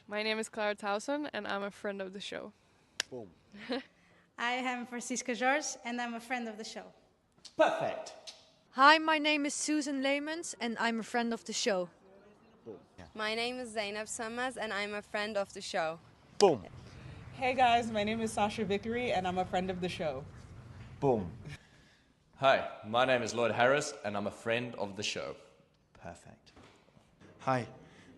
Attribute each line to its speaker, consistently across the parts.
Speaker 1: My name is Clara Towson, and I'm a friend of the show.
Speaker 2: Boom.
Speaker 3: I am Francisca George, and I'm a friend of the show.
Speaker 2: Perfect.
Speaker 4: Hi, my name is Susan Leemans, and I'm a friend of the show.
Speaker 2: Boom. Yeah.
Speaker 5: My name is Zainab Sammaz, and I'm a friend of the show.
Speaker 2: Boom.
Speaker 6: Hey guys, my name is Sasha Vickery, and I'm a friend of the show.
Speaker 2: Boom.
Speaker 7: Hi, my name is Lloyd Harris, and I'm a friend of the show.
Speaker 2: Perfect.
Speaker 8: Hi,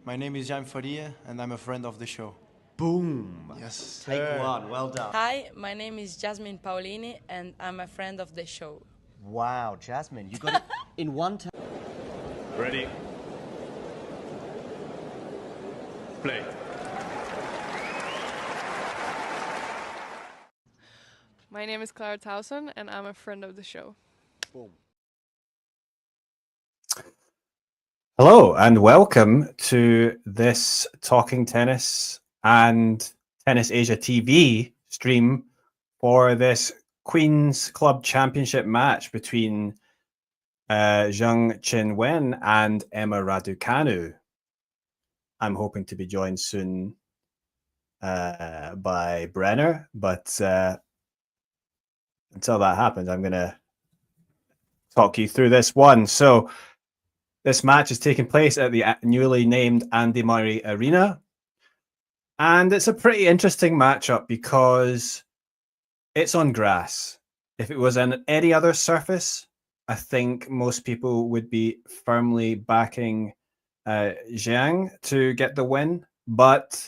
Speaker 8: my name is Jan Faria, and I'm a friend of the show.
Speaker 2: Boom.
Speaker 8: Yes.
Speaker 2: Take one. Well done.
Speaker 9: Hi, my name is Jasmine Paulini, and I'm a friend of the show.
Speaker 2: Wow, Jasmine, you got it in one time.
Speaker 10: Ready? Play.
Speaker 1: My name is Clara Towson, and I'm a friend of the show.
Speaker 2: Boom.
Speaker 11: Hello and welcome to this Talking Tennis and Tennis Asia TV stream for this Queen's Club Championship match between Zheng Qinwen and Emma Raducanu. I'm hoping to be joined soon by Brenner, but until that happens, I'm going to talk you through this one. So this match is taking place at the newly named Andy Murray Arena. And it's a pretty interesting matchup because it's on grass. If it was on any other surface, I think most people would be firmly backing Zheng to get the win. But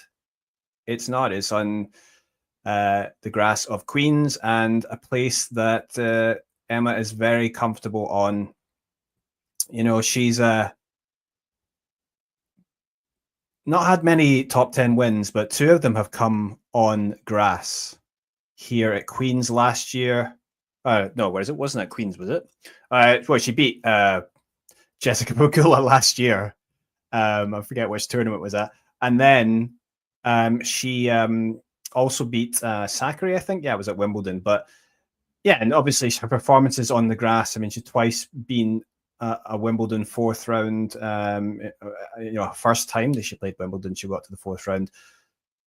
Speaker 11: it's not. It's on the grass of Queens and a place that Emma is very comfortable on. You know, she's not had many top 10 wins, but two of them have come on grass here at Queens last year. No, where is it? Wasn't at Queens, was it? Well, she beat Jessica Pegula last year. I forget which tournament it was at. And then she also beat Sakari, I think. Yeah, it was at Wimbledon. But yeah, and obviously her performances on the grass. I mean, she's twice been a Wimbledon fourth round. You know, first time that she played Wimbledon, she got to the fourth round.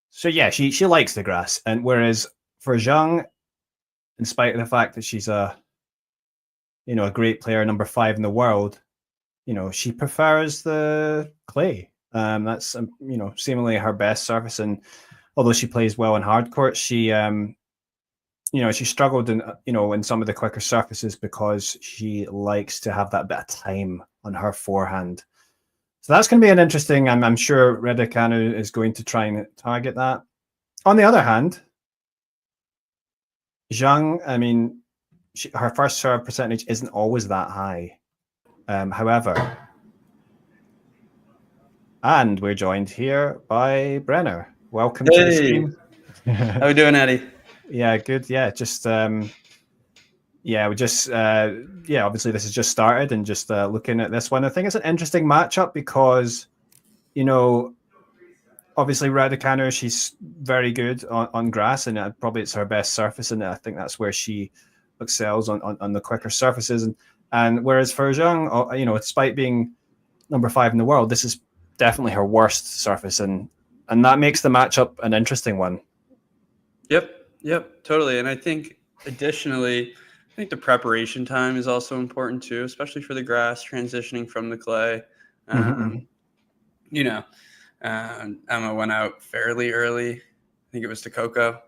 Speaker 11: So yeah, she likes the grass. And whereas for Zheng, in spite of the fact that she's a a great player, number 5 in the world, she prefers the clay. That's seemingly her best surface, and although she plays well in hard court, she she struggled in some of the quicker surfaces because she likes to have that bit of time on her forehand. So that's going to be an interesting. I'm sure Raducanu is going to try and target that. On the other hand, Zheng, I mean, her first serve percentage isn't always that high. However, and we're joined here by Brenner. Welcome to the stream.
Speaker 12: How we doing, Eddie?
Speaker 11: Yeah, good. Yeah, just obviously this has just started, and just looking at this one, I think it's an interesting matchup because, obviously Raducanu, she's very good on grass, and probably it's her best surface, and I think that's where she excels on the quicker surfaces. And whereas for Zheng, despite being number 5 in the world, this is definitely her worst surface, and that makes the matchup an interesting one.
Speaker 12: Yep, totally. And I think additionally, the preparation time is also important too, especially for the grass, transitioning from the clay. Emma went out fairly early. I think it was to Coco.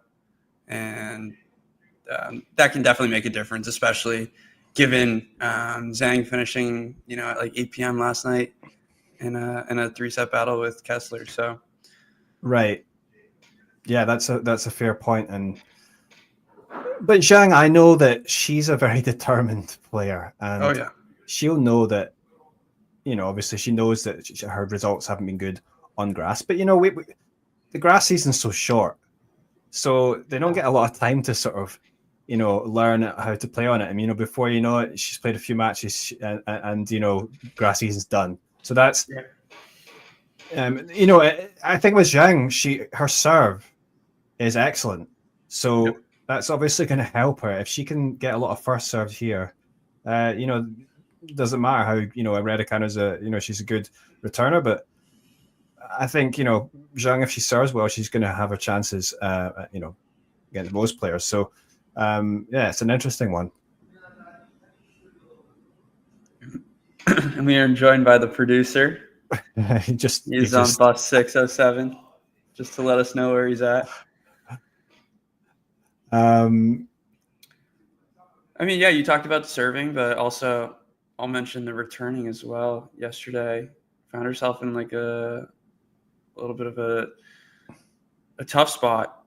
Speaker 12: And that can definitely make a difference, especially given Zheng finishing, at like 8 p.m. last night in a 3-set battle with Kessler. So,
Speaker 11: right. Yeah, that's a fair point. But Zheng, I know that she's a very determined player, and she'll know that, obviously she knows that her results haven't been good on grass. But the grass season's so short, so they don't get a lot of time to sort of, learn how to play on it. I mean, before you know it, she's played a few matches, and grass season's done. So that's, I think with Zheng, her serve is excellent. So that's obviously going to help her if she can get a lot of first serves here. Doesn't matter how Raducanu is she's a good returner, but I think Zheng, if she serves well, she's going to have her chances. Against most players. So it's an interesting one.
Speaker 12: And we are joined by the producer.
Speaker 11: He's
Speaker 12: on bus 607, just to let us know where he's at. You talked about the serving, but also I'll mention the returning as well. Yesterday, found herself in like a little bit of a tough spot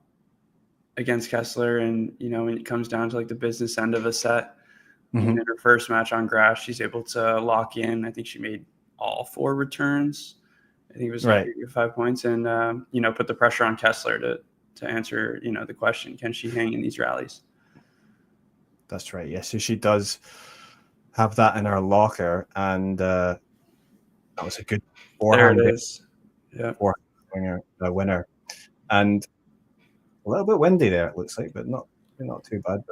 Speaker 12: against Kessler, and when it comes down to like the business end of a set, in her first match on grass, she's able to lock in. I think she made all 4 returns. I think it was like 5 points, and put the pressure on Kessler to answer the question, can she hang in these rallies?
Speaker 11: That's right. Yes, so she does have that in her locker, and that was a good forehand.
Speaker 12: There it is. Yeah,
Speaker 11: winner, and a little bit windy there, it looks like, but not too bad.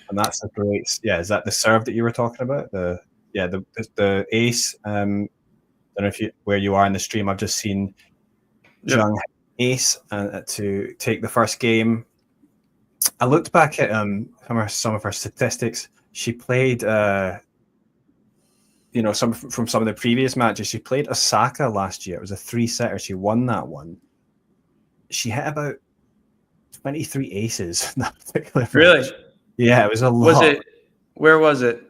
Speaker 11: And that's a great. Yeah, is that the serve that you were talking about? The ace. I don't know where you are in the stream. I've just seen Zheng ace to take the first game. I looked back at some of her statistics. She played some of the previous matches. She played Osaka last year. It was a 3-setter. She won that one. She hit about 23 aces in that particular match.
Speaker 12: Really?
Speaker 11: Yeah, it was a lot.
Speaker 12: Where was it?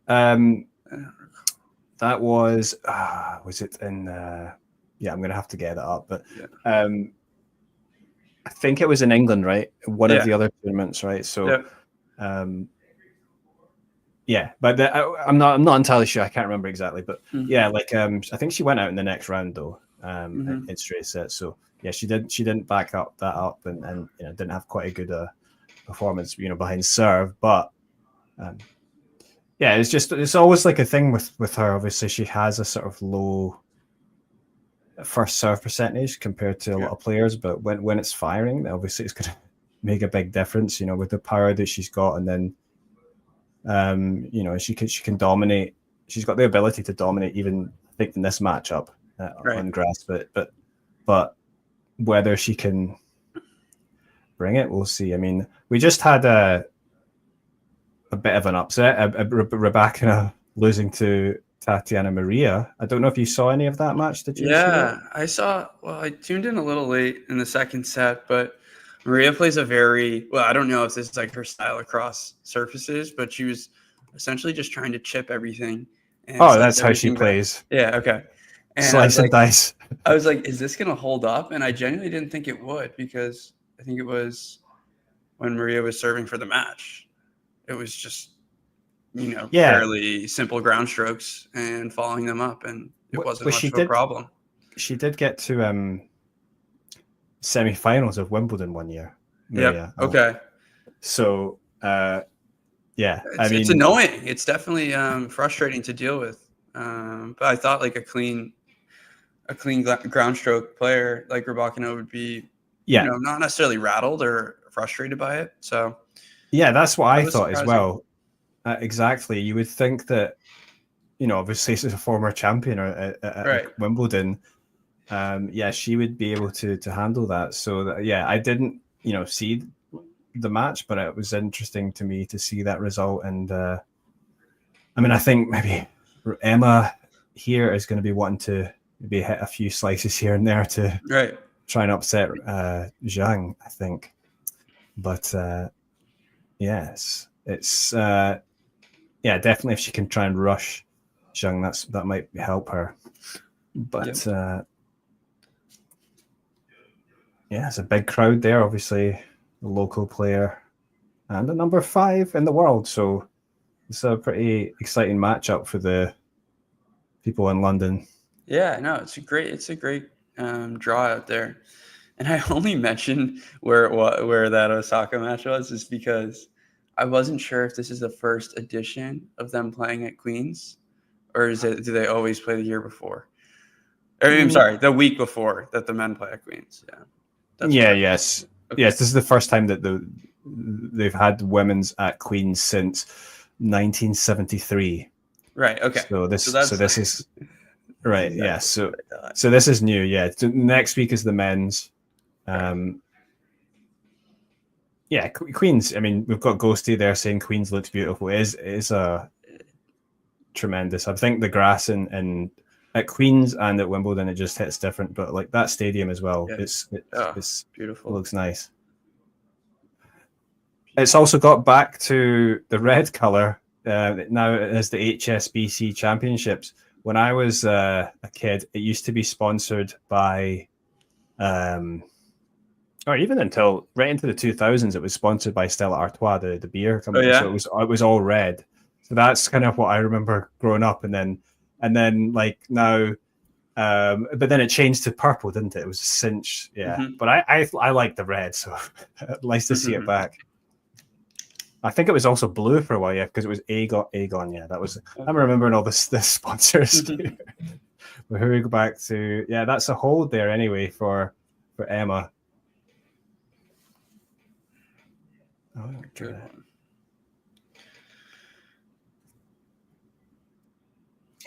Speaker 11: That was it in I'm gonna have to get it up, but I think it was in England, right? One of the other tournaments, right? So but I'm not entirely sure. I can't remember exactly, but I think she went out in the next round though, in straight sets. So she didn't back that up, and didn't have quite a good performance, behind serve, but it's always like a thing with her. Obviously, she has a sort of low first serve percentage compared to a lot of players, but when it's firing, obviously it's going to make a big difference, with the power that she's got, and then she can dominate. She's got the ability to dominate, even I think in this matchup on grass, but whether she can bring it, we'll see. I mean, we just had a bit of an upset. Raducanu losing to Tatiana Maria. I don't know if you saw any of that match. Did you?
Speaker 12: Yeah, I saw. Well, I tuned in a little late in the second set, but Maria plays a very well. I don't know if this is like her style across surfaces, but she was essentially just trying to chip everything. And
Speaker 11: Oh,
Speaker 12: slice
Speaker 11: that's how she
Speaker 12: everything back.
Speaker 11: plays.
Speaker 12: Yeah. Okay. And
Speaker 11: Slice and dice.
Speaker 12: I was like, is this going to hold up? And I genuinely didn't think it would, because I think it was when Maria was serving for the match. It was just, fairly simple ground strokes and following them up, and it wasn't much of a problem.
Speaker 11: She did get to semi-finals of Wimbledon one year. Maria.
Speaker 12: Yeah. Okay.
Speaker 11: So, yeah.
Speaker 12: It's annoying. It's definitely frustrating to deal with. But I thought like a clean ground stroke player like Raducanu would be, not necessarily rattled or frustrated by it. So,
Speaker 11: yeah, that's what I thought
Speaker 12: surprising
Speaker 11: as well. Exactly. You would think that, obviously she's a former champion at Wimbledon. She would be able to handle that. So I didn't, see the match, but it was interesting to me to see that result. And I think maybe Emma here is going to be wanting to maybe hit a few slices here and there to try and upset Zheng, I think. But yes, it's definitely if she can try and rush Zheng, that might help her. But it's a big crowd there, obviously a local player and a number 5 in the world, so it's a pretty exciting matchup for the people in London.
Speaker 12: Yeah, no, it's a great draw out there. And I only mentioned where that Osaka match was is because I wasn't sure if this is the first edition of them playing at Queen's, or do they always play the year before? I'm sorry, the week before that the men play at Queen's. Yeah.
Speaker 11: Yes. Okay. Yes, this is the first time that they've had women's at Queen's since 1973.
Speaker 12: Right. Okay.
Speaker 11: So this is right. Yeah. So this is new. Yeah. So next week is the men's. Queen's. We've got Ghosty there saying Queen's looks beautiful. It is a tremendous. I think the grass in at Queen's and at Wimbledon, it just hits different. But like that stadium as well, it's
Speaker 12: beautiful.
Speaker 11: It looks nice. It's also got back to the red color. Now it is the HSBC Championships. When I was a kid, it used to be sponsored by, or even until right into the 2000s, it was sponsored by Stella Artois, the beer company. So it was all red. So that's kind of what I remember growing up, and then like now, but then it changed to purple, didn't it? It was a cinch, yeah. Mm-hmm. But I like the red, so nice to see it back. I think it was also blue for a while, because it was Aegon. Yeah, that was. I'm remembering all the sponsors. But here we go back to that's a hold there anyway for Emma. Oh, good.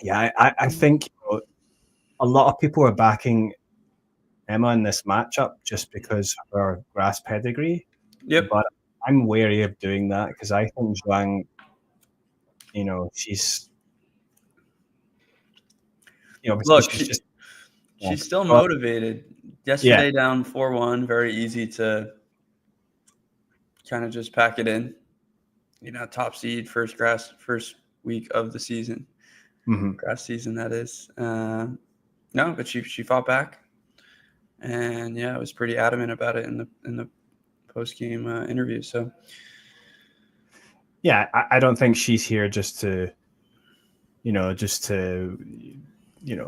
Speaker 11: Yeah, I think a lot of people are backing Emma in this matchup just because of her grass pedigree.
Speaker 12: Yep.
Speaker 11: But I'm wary of doing that because I think Zhang, she's,
Speaker 12: look, she's still motivated. Yesterday down 4-1, very easy to kind of just pack it in. Top seed, first week of the season.
Speaker 11: Mm-hmm.
Speaker 12: Grass season, that is. No, but she fought back, and was pretty adamant about it in the post game interview. So
Speaker 11: I don't think she's here just to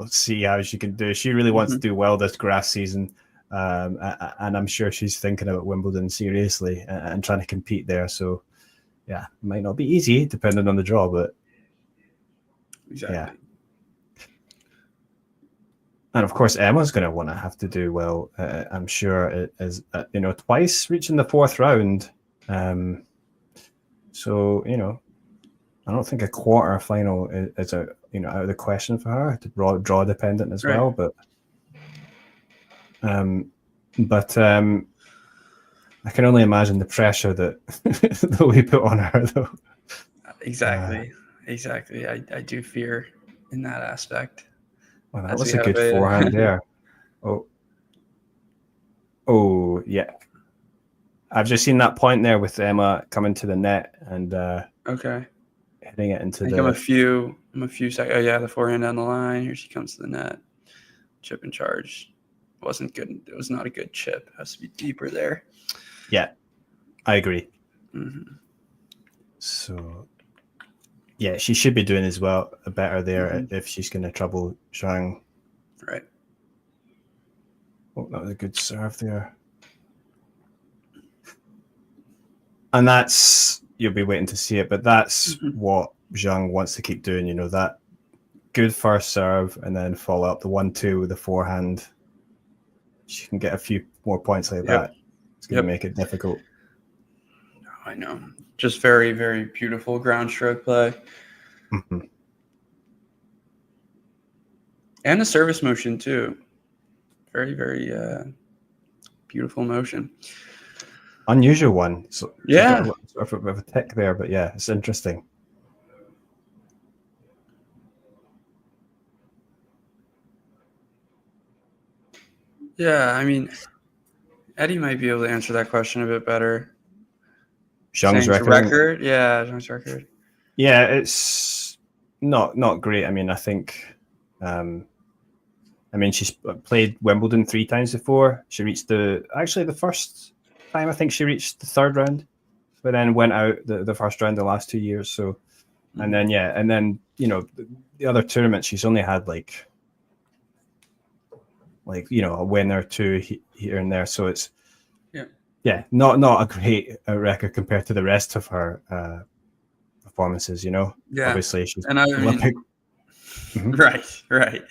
Speaker 11: see how she can do. She really wants to do well this grass season, and I'm sure she's thinking about Wimbledon seriously and trying to compete there. So it might not be easy depending on the draw, but.
Speaker 12: Exactly.
Speaker 11: Yeah. And of course, Emma's going to want to have to do well. I'm sure it is, twice reaching the 4th round. So, I don't think a quarter final is out of the question for her. To draw dependent as well, but I can only imagine the pressure that we put on her, though.
Speaker 12: Exactly. I do fear in that aspect.
Speaker 11: Well, that
Speaker 12: As
Speaker 11: was
Speaker 12: we
Speaker 11: a
Speaker 12: have
Speaker 11: good forehand there. Oh, yeah. I've just seen that point there with Emma coming to the net and
Speaker 12: Okay.
Speaker 11: hitting it into
Speaker 12: I think I'm a few seconds. Oh yeah, the forehand down the line. Here she comes to the net. Chip and charge. Wasn't good. It was not a good chip. It has to be deeper there.
Speaker 11: Yeah, I agree.
Speaker 12: Mm-hmm.
Speaker 11: So, yeah, she should be doing as well better there if she's going to trouble Zheng.
Speaker 12: Right.
Speaker 11: Oh, that was a good serve there. And that's, you'll be waiting to see it, but that's what Zheng wants to keep doing, that good first serve and then follow up the 1-2 with the forehand. She can get a few more points like that. It's going to make it difficult.
Speaker 12: I know. Just very, very beautiful ground stroke play.
Speaker 11: Mm-hmm.
Speaker 12: And the service motion, too. Very, very beautiful motion.
Speaker 11: Unusual one. So
Speaker 12: yeah.
Speaker 11: Sort of a tick there, but yeah, it's interesting.
Speaker 12: Yeah, I mean, Eddie might be able to answer that question a bit better.
Speaker 11: Zheng's
Speaker 12: record? Yeah, Zheng's record.
Speaker 11: Yeah, it's not great. I mean, I think she's played Wimbledon 3 times before. She reached the first time I think she reached the 3rd round, but then went out the first round the last 2 years. So, and then the other tournaments she's only had like a win or 2 here and there. So it's not a great record compared to the rest of her performances. Yeah, obviously she's Olympic.
Speaker 12: Right.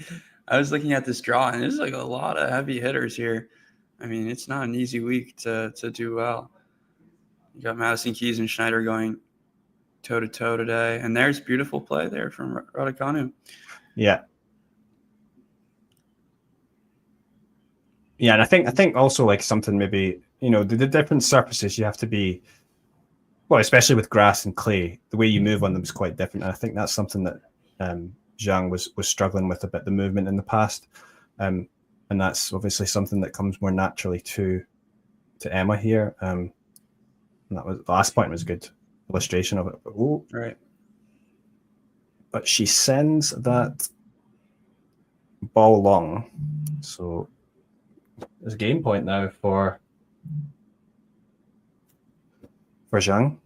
Speaker 12: I was looking at this draw, and there's like a lot of heavy hitters here. I mean, it's not an easy week to do well. You got Madison Keys and Schneider going toe-to-toe today, and there's beautiful play there from Raducanu.
Speaker 11: Yeah. Yeah, and I think also like something maybe, the different surfaces you have to be, well, especially with grass and clay, the way you move on them is quite different. And I think that's something that Zheng was struggling with a bit, the movement in the past. And that's obviously something that comes more naturally to Emma here. And that was the last point was a good illustration of it.
Speaker 12: Right.
Speaker 11: But she sends that ball long. So there's a game point now for Zheng.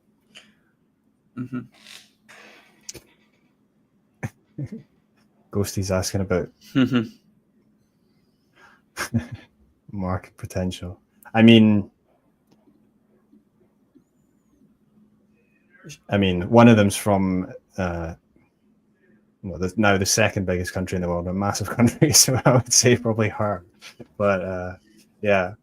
Speaker 12: Mm-hmm.
Speaker 11: Ghosty's asking about market potential. I mean, one of them's from now the second biggest country in the world, a massive country. So I would say probably her. But yeah.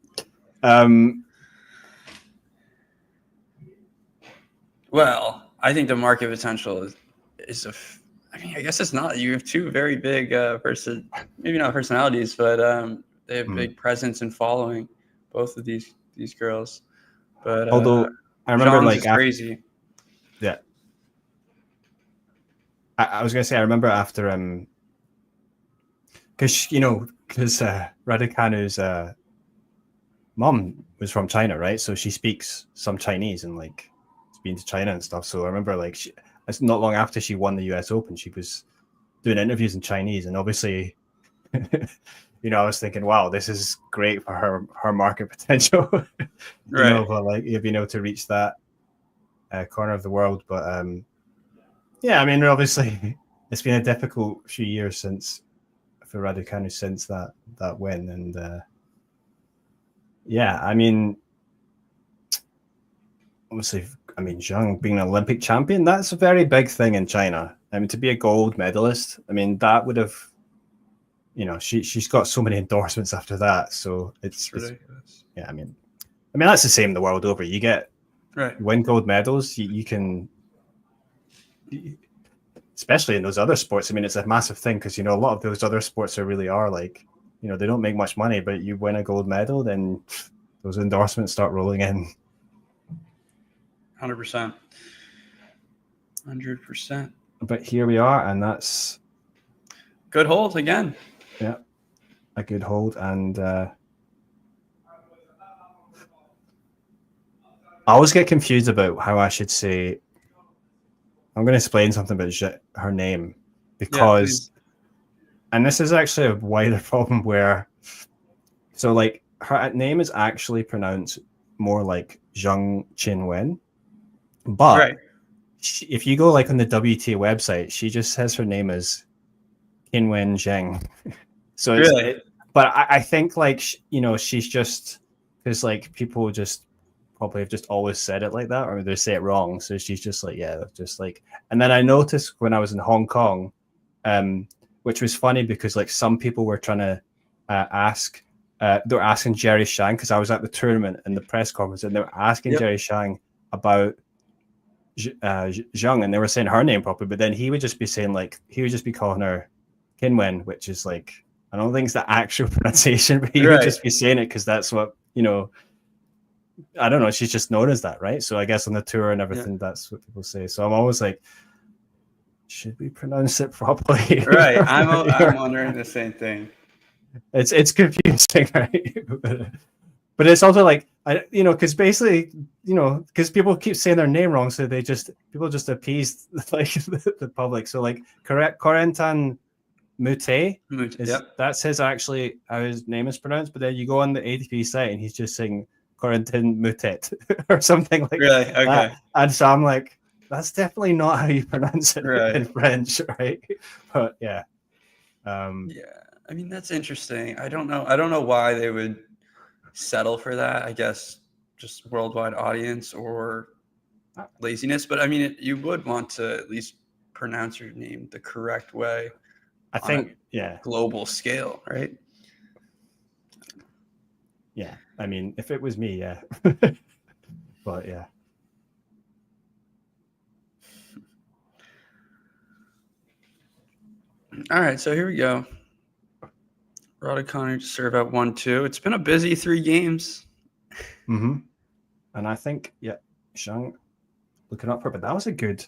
Speaker 12: Well, I think the market potential is I guess it's not. You have 2 very big maybe not personalities, but they have big presence and following, both of these girls. But
Speaker 11: although I remember
Speaker 12: Zheng's is crazy.
Speaker 11: Yeah. I was gonna say I remember after because Raducanu's mom was from China, right? So she speaks some Chinese and like has been to China and stuff. So I remember it's not long after she won the US Open, she was doing interviews in Chinese, and obviously, I was thinking, wow, this is great for her market potential.
Speaker 12: Right.
Speaker 11: But like you've been able to reach that corner of the world. But obviously, it's been a difficult few years for Raducanu since that win, and obviously, Zheng being an Olympic champion, that's a very big thing in China. To be a gold medalist, that would have, she's got so many endorsements after that. So it's
Speaker 12: ridiculous.
Speaker 11: That's the same the world over. You
Speaker 12: you
Speaker 11: win gold medals, you can, especially in those other sports. It's a massive thing because, a lot of those other sports really are like, they don't make much money, but you win a gold medal, then those endorsements start rolling in.
Speaker 12: 100%. 100%.
Speaker 11: But here we are, and that's
Speaker 12: good hold again.
Speaker 11: Yeah, a good hold, and I always get confused about how I should say. I'm going to explain something about her name because, and this is actually a wider problem where, so like her name is actually pronounced more like Zheng Qinwen, but if you go like on the WTA website, she just says her name is Qinwen Zheng. So it's, but I think like she's just because like people just probably have just always said it like that, or they say it wrong. So she's just like, yeah, just like. And then I noticed when I was in Hong Kong, which was funny because like some people were trying to ask, they were asking Jerry Shang because I was at the tournament in the press conference, and they were asking Jerry Shang about Zheng, and they were saying her name properly, but then he would just be saying like he would just be calling her Qinwen, which is like I don't think it's the actual pronunciation, but he would just be saying it because that's what I don't know. She's just known as that, right? So I guess on the tour and everything, that's what people say. So I'm always like, should we pronounce it properly?
Speaker 12: Right. I'm wondering the same thing.
Speaker 11: It's confusing, right? But it's also like because basically, because people keep saying their name wrong, so people just appease like the public. So like Corentin Moutet, that's his actually how his name is pronounced. But then you go on the ATP site and he's just saying Corentin Moutet or something like that. And so I'm like, that's definitely not how you pronounce it in French, right? But yeah.
Speaker 12: I mean, that's interesting. I don't know why they would settle for that. I guess just worldwide audience or laziness. But I mean, you would want to at least pronounce your name the correct way.
Speaker 11: I think,
Speaker 12: global scale, right?
Speaker 11: Yeah, I mean, if it was me, yeah. But yeah.
Speaker 12: All right, so here we go. Raducanu to serve at 1-2. It's been a busy 3 games.
Speaker 11: Mm-hmm. And I think, Zheng looking up for it, but that was a good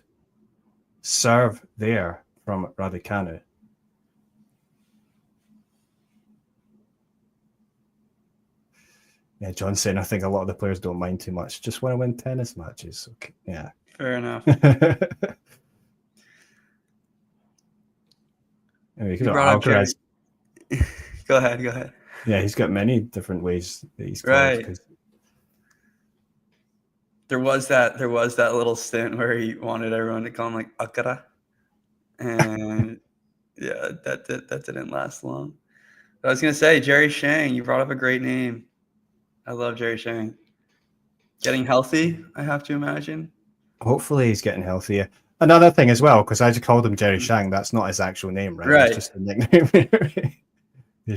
Speaker 11: serve there from Raducanu. Yeah, John saying I think a lot of the players don't mind too much. Just want to win tennis matches. Okay. Yeah.
Speaker 12: Fair enough. Go ahead.
Speaker 11: Yeah, he's got many different ways that he's called.
Speaker 12: Right. There was that little stint where he wanted everyone to call him like Akara. And yeah, that didn't last long. But I was gonna say, Jerry Shang, you brought up a great name. I love Jerry Shang. Getting healthy, I have to imagine.
Speaker 11: Hopefully he's getting healthier. Another thing as well, because I just called him Jerry Shang. That's not his actual name, right?
Speaker 12: Right.
Speaker 11: It's just a nickname.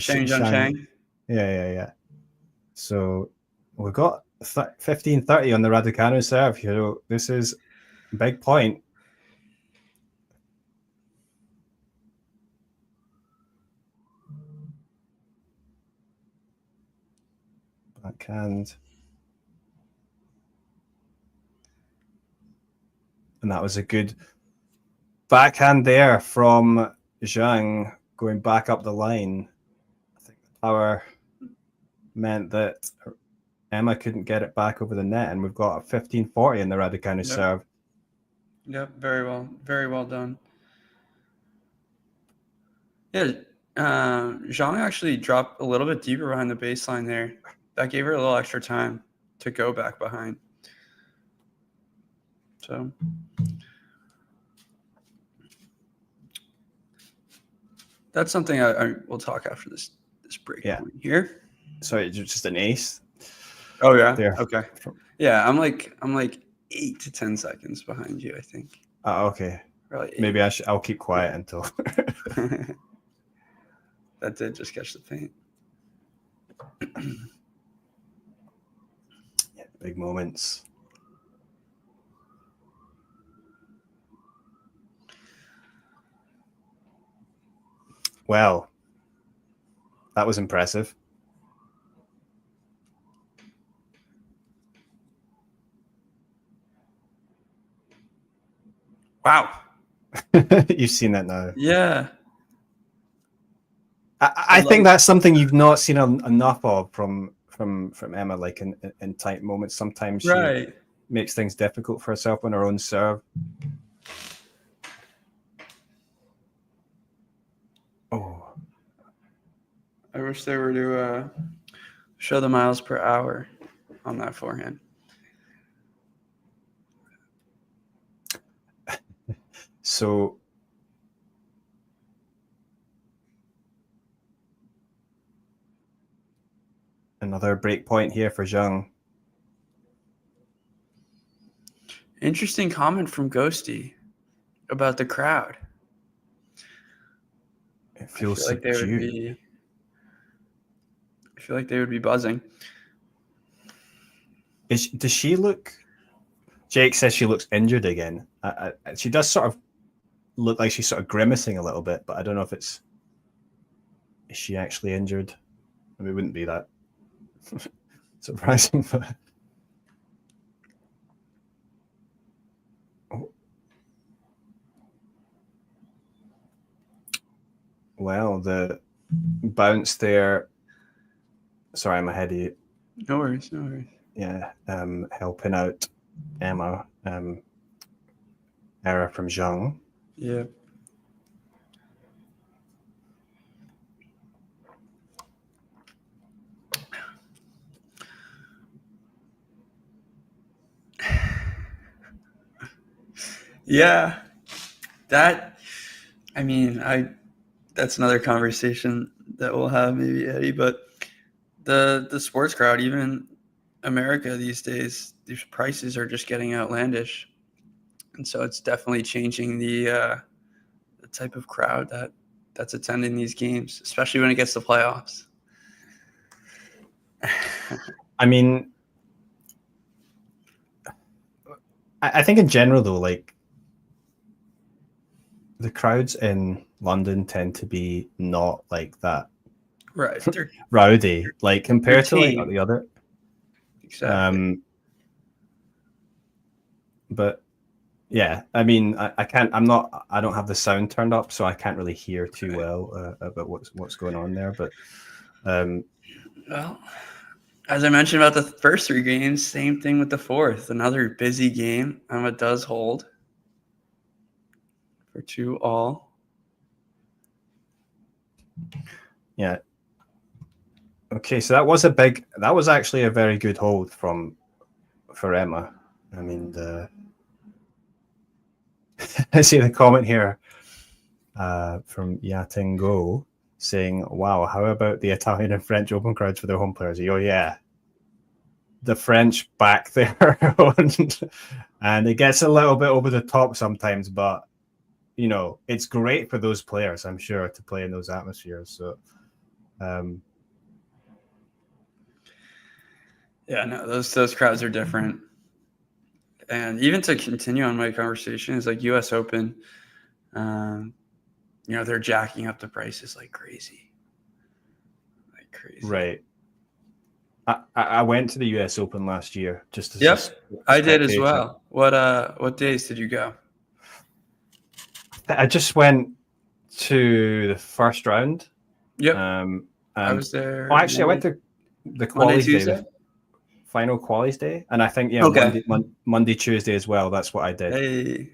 Speaker 12: Shang.
Speaker 11: Yeah. So we've got 15-30 on the Raducanu serve. This is a big point. Backhand. And that was a good backhand there from Zheng going back up the line. I think the power meant that Emma couldn't get it back over the net, and we've got a 15-40 in the Raducanu serve.
Speaker 12: Yep, very well done. Yeah, Zhang actually dropped a little bit deeper behind the baseline there. That gave her a little extra time to go back behind. So that's something I will talk after this break point here.
Speaker 11: Sorry, just an ace.
Speaker 12: Oh yeah.
Speaker 11: There.
Speaker 12: Okay. Yeah, I'm like 8 to 10 seconds behind you, I think.
Speaker 11: Oh, okay.
Speaker 12: Probably 8.
Speaker 11: Maybe I'll keep quiet until.
Speaker 12: That did just catch the paint.
Speaker 11: Yeah, big moments. Well, that was impressive.
Speaker 12: Wow.
Speaker 11: You've seen that now.
Speaker 12: Yeah.
Speaker 11: I think that's something you've not seen enough of from Emma. Like in tight moments, sometimes she makes things difficult for herself on her own serve. Oh,
Speaker 12: I wish they were to show the miles per hour on that forehand.
Speaker 11: So another break point here for Zheng.
Speaker 12: Interesting comment from Ghosty about the crowd.
Speaker 11: It feels
Speaker 12: I feel like they would be buzzing.
Speaker 11: Does she look? Jake says she looks injured again. She does sort of look like she's sort of grimacing a little bit, but I don't know if is she actually injured? I mean, it wouldn't be that surprising, but well, the bounce there. Sorry, I'm ahead of you.
Speaker 12: No worries, no worries.
Speaker 11: Yeah, helping out Emma. Error from Zheng.
Speaker 12: Yeah. Yeah. That's another conversation that we'll have maybe, Eddie, but the sports crowd, even in America these days, these prices are just getting outlandish. And so it's definitely changing the type of crowd that's attending these games, especially when it gets to playoffs.
Speaker 11: I mean, I think in general, though, like the crowds in London tend to be not like that,
Speaker 12: right?
Speaker 11: Rowdy, like compared to like the other.
Speaker 12: Exactly.
Speaker 11: But yeah, I mean, I can't. I don't have the sound turned up, so I can't really hear too well about what's going on there. But
Speaker 12: well, as I mentioned about the first three games, same thing with the fourth. Another busy game. Emma does hold for 2-all.
Speaker 11: Yeah. Okay, so that was actually a very good hold for Emma. I mean, I see the comment here from Yatingo saying, "Wow, how about the Italian and French Open crowds for their home players?" Oh yeah, the French back there, and it gets a little bit over the top sometimes, but you know, it's great for those players, I'm sure, to play in those atmospheres. So,
Speaker 12: yeah, no, those crowds are different. And even to continue on my conversation, is like U.S. Open. They're jacking up the prices like crazy.
Speaker 11: Right. I went to the U.S. Open last year just as
Speaker 12: Yep, I did as well. What days did you go?
Speaker 11: I just went to the first round.
Speaker 12: Yep. I was there.
Speaker 11: Oh, actually, I went to the qualies day, the final qualies day, and I think Monday, Tuesday as well. That's what I did.
Speaker 12: Hey.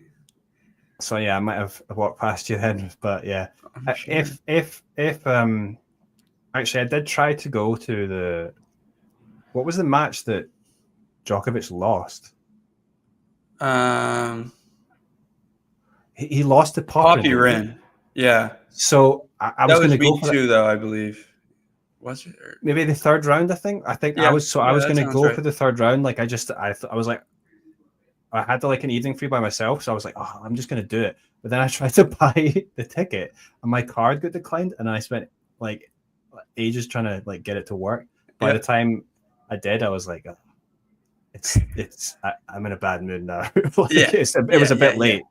Speaker 11: So yeah, I might have walked past you then, but yeah.
Speaker 12: Sure.
Speaker 11: If actually, I did try to go to what was the match that Djokovic lost? He lost to
Speaker 12: Popyrin. Yeah.
Speaker 11: So I was going to go
Speaker 12: week 2, though, I believe. Was it? Or...
Speaker 11: Maybe the third round. I think.
Speaker 12: Yeah.
Speaker 11: I was going to go
Speaker 12: right.
Speaker 11: for the third round. Like I was like, I had like an evening free by myself, so I was like, oh, I'm just going to do it. But then I tried to buy the ticket, and my card got declined, and I spent like ages trying to like get it to work. By the time I did, I was like, I'm in a bad mood now. It was a bit late.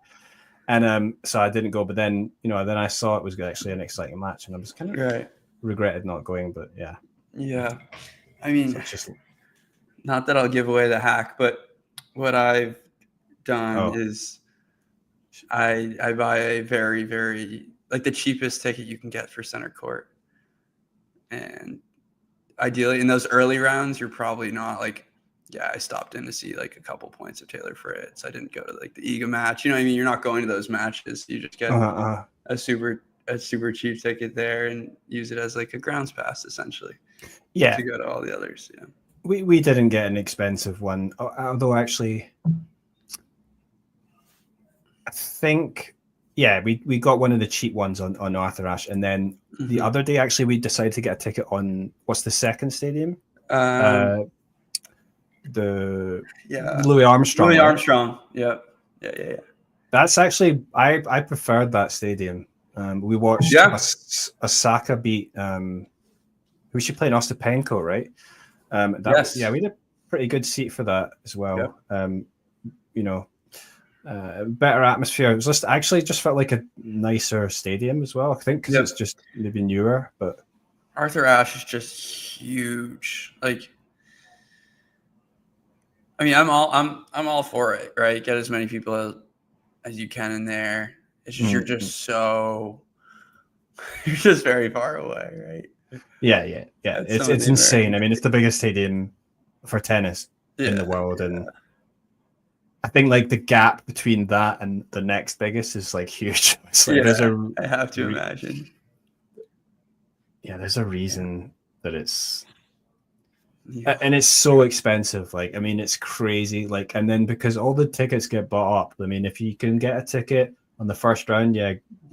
Speaker 11: And so I didn't go, but then then I saw it was actually an exciting match, and I was kind of regretted not going. But yeah,
Speaker 12: I mean,
Speaker 11: so
Speaker 12: not that I'll give away the hack, but what I've done is I buy a very, very like the cheapest ticket you can get for center court. And ideally in those early rounds, you're probably not like, I stopped in to see like a couple points of Taylor Fritz. I didn't go to like the Iga match. You know what I mean? You're not going to those matches. You just get a super cheap ticket there and use it as like a grounds pass essentially.
Speaker 11: Yeah.
Speaker 12: To go to all the others. Yeah.
Speaker 11: We didn't get an expensive one, although actually I think we got one of the cheap ones on Arthur Ashe, and then the other day actually we decided to get a ticket on what's the second stadium? The Louis Armstrong.
Speaker 12: Louis
Speaker 11: right?
Speaker 12: Armstrong. Yeah.
Speaker 11: That's actually I preferred that stadium. We watched Osaka beat who she playing Ostapenko, right?
Speaker 12: Yes.
Speaker 11: Yeah, we had a pretty good seat for that as well.
Speaker 12: Yep.
Speaker 11: Better atmosphere. It was just felt like a nicer stadium as well. I think because it's just maybe newer, but
Speaker 12: Arthur Ashe is just huge. Like, I mean, I'm all for it, right? Get as many people as you can in there. It's just you're just very far away, right?
Speaker 11: Yeah. It's insane. I mean, it's the biggest stadium for tennis in the world, and I think like the gap between that and the next biggest is like huge. It's like,
Speaker 12: I have to imagine.
Speaker 11: Yeah, there's a reason that it's and it's so expensive. Like, I mean, it's crazy. Like, and then because all the tickets get bought up, I mean, if you can get a ticket on the first round,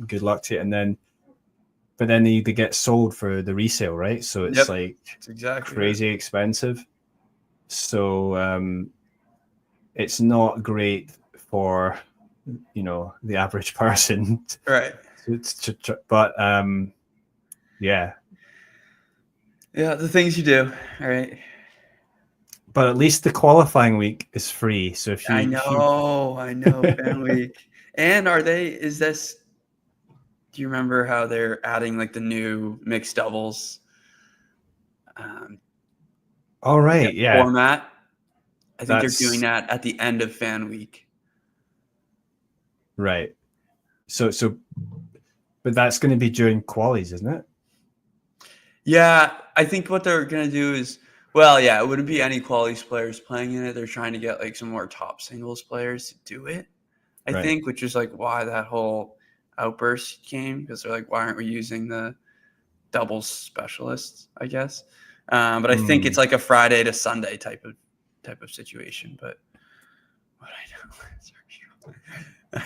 Speaker 11: good luck to it. But then they get sold for the resale, right? So it's
Speaker 12: it's exactly
Speaker 11: crazy expensive. So it's not great for the average person,
Speaker 12: right?
Speaker 11: But
Speaker 12: the things you do, all right.
Speaker 11: But at least the qualifying week is free. So if you,
Speaker 12: I know, fan week. And do you remember how they're adding like the new mixed doubles?
Speaker 11: All right,
Speaker 12: format. I think they're doing that at the end of fan week.
Speaker 11: Right. So, but that's going to be during qualies, isn't it?
Speaker 12: Yeah, I think what they're going to do is, it wouldn't be any qualies players playing in it. They're trying to get like some more top singles players to do it, I think, which is like why that whole outburst came, because they're like, why aren't we using the doubles specialists, I guess. But I think it's like a Friday to Sunday type of situation. But what I know.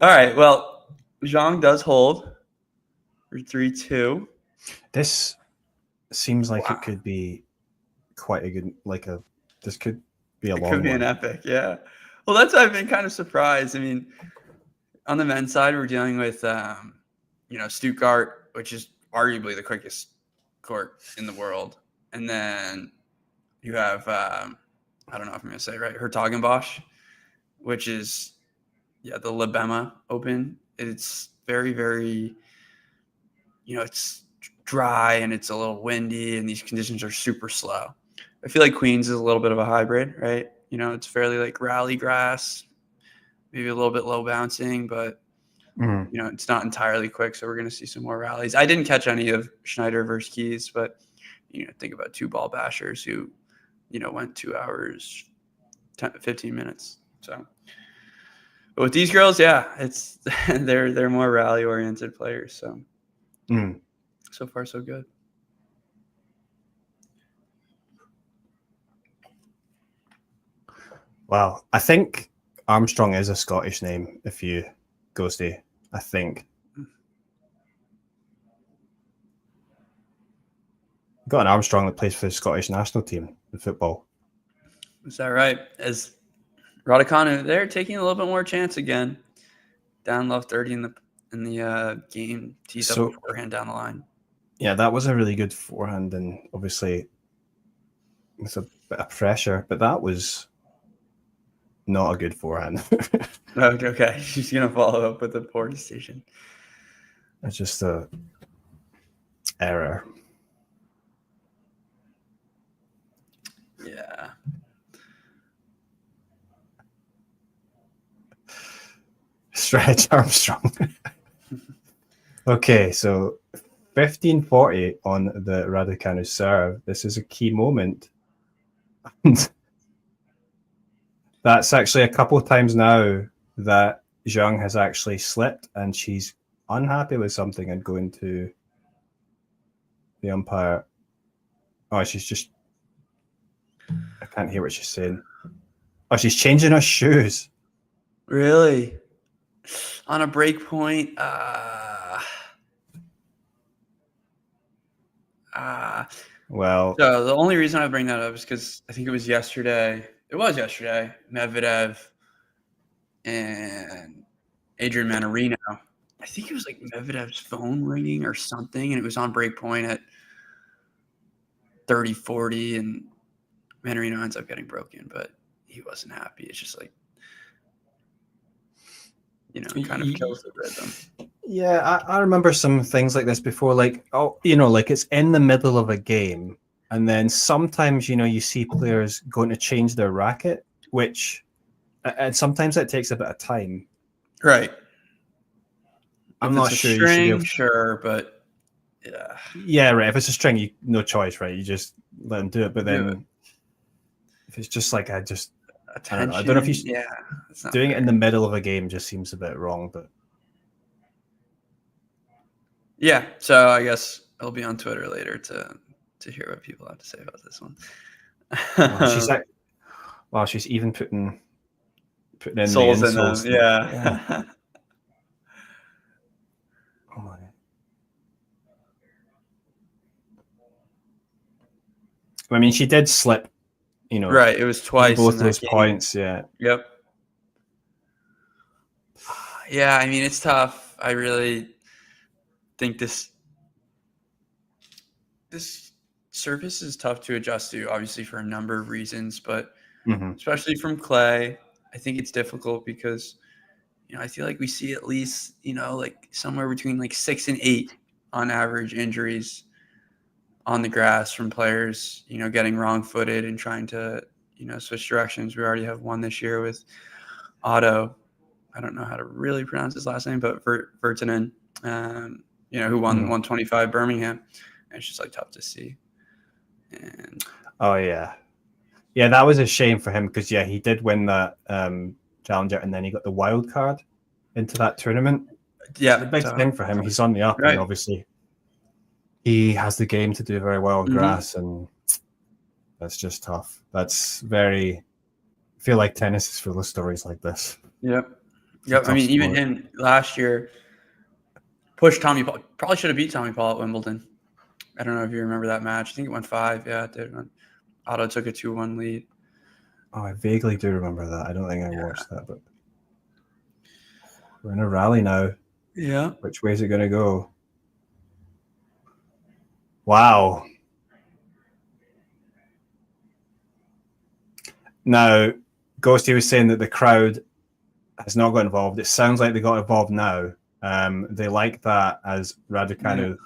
Speaker 12: All right. Well, Zheng does hold for 3-2.
Speaker 11: This seems like it could be quite a good, this could be a long one. It could be
Speaker 12: an epic, yeah. Well, that's why I've been kind of surprised. I mean, on the men's side, we're dealing with, Stuttgart, which is arguably the quickest court in the world. And then you have, I don't know if I'm going to say it right, Hertogenbosch, which is, the Libema Open. It's very, very, it's dry and it's a little windy and these conditions are super slow. I feel like Queens is a little bit of a hybrid, right? It's fairly like rally grass, maybe a little bit low bouncing, but it's not entirely quick. So we're going to see some more rallies. I didn't catch any of Schneider versus Keys, but think about two ball bashers who, went 2 hours, 15 minutes. So, but with these girls, it's they're more rally oriented players. So, so far so good.
Speaker 11: Wow, I think Armstrong is a Scottish name. If you ghosty, I think. Got an Armstrong that plays for the Scottish national team in football.
Speaker 12: Is that right? As Raducanu, they're taking a little bit more chance again. Down low 30 in the game, tees up a forehand down the line.
Speaker 11: Yeah, that was a really good forehand, and obviously with a bit of pressure, but that was not a good forehand.
Speaker 12: Okay, she's gonna follow up with a poor decision.
Speaker 11: It's just a error.
Speaker 12: Yeah.
Speaker 11: Stretch Armstrong. Okay, so 1540 on the Raducanu serve. This is a key moment. And that's actually a couple of times now that Zheng has actually slipped and she's unhappy with something and going to the umpire. Oh, she's just... I can't hear what she's saying. Oh, she's changing her shoes.
Speaker 12: Really? On a break point?
Speaker 11: Well,
Speaker 12: so the only reason I bring that up is because I think it was yesterday. It was yesterday. Medvedev and Adrian Manarino. I think it was like Medvedev's phone ringing or something, and it was on break point at 30-40, and Manarino ends up getting broken, but he wasn't happy. It's just like, kind of kills the rhythm.
Speaker 11: Yeah, I remember some things like this before, like, like it's in the middle of a game, and then sometimes, you see players going to change their racket, and sometimes that takes a bit of time.
Speaker 12: Right.
Speaker 11: I'm not sure you should be able to...
Speaker 12: Sure, but yeah.
Speaker 11: Yeah, right. If it's a string, no choice, right? You just let them do it. But then if it's just like
Speaker 12: attention,
Speaker 11: I don't know if you... doing it in the middle of a game just seems a bit wrong, but...
Speaker 12: Yeah, so I guess I'll be on Twitter later to hear what people have to say about this one.
Speaker 11: She's even putting in
Speaker 12: souls
Speaker 11: the
Speaker 12: in them. Yeah.
Speaker 11: Oh my. I mean, she did slip,
Speaker 12: Right, it was twice.
Speaker 11: Both those points, yeah.
Speaker 12: Yep. Yeah, I mean, it's tough. I really think this surface is tough to adjust to, obviously for a number of reasons, but especially from clay, I think it's difficult because, I feel like we see at least, like somewhere between like 6 and 8 on average injuries on the grass from players, getting wrong-footed and trying to, switch directions. We already have one this year with Otto. I don't know how to really pronounce his last name, but Virtanen, who won 125 Birmingham. And it's just like tough to see. And
Speaker 11: oh yeah, that was a shame for him because he did win that challenger, and then he got the wild card into that tournament.
Speaker 12: Yeah,
Speaker 11: it's a big thing for him. He's on the up, and obviously he has the game to do very well on grass, and that's just tough. That's very... I feel like tennis is full of stories like this.
Speaker 12: Yep. I mean, even him last year pushed Tommy Paul. Probably should have beat Tommy Paul at Wimbledon. I don't know if you remember that match. I think it went 5. Yeah, it did. Otto took a 2-1 lead.
Speaker 11: Oh, I vaguely do remember that. I don't think I watched that, but we're in a rally now.
Speaker 12: Yeah.
Speaker 11: Which way is it going to go? Wow. Now, Ghosty was saying that the crowd has not got involved. It sounds like they got involved now. They like that as Raducanu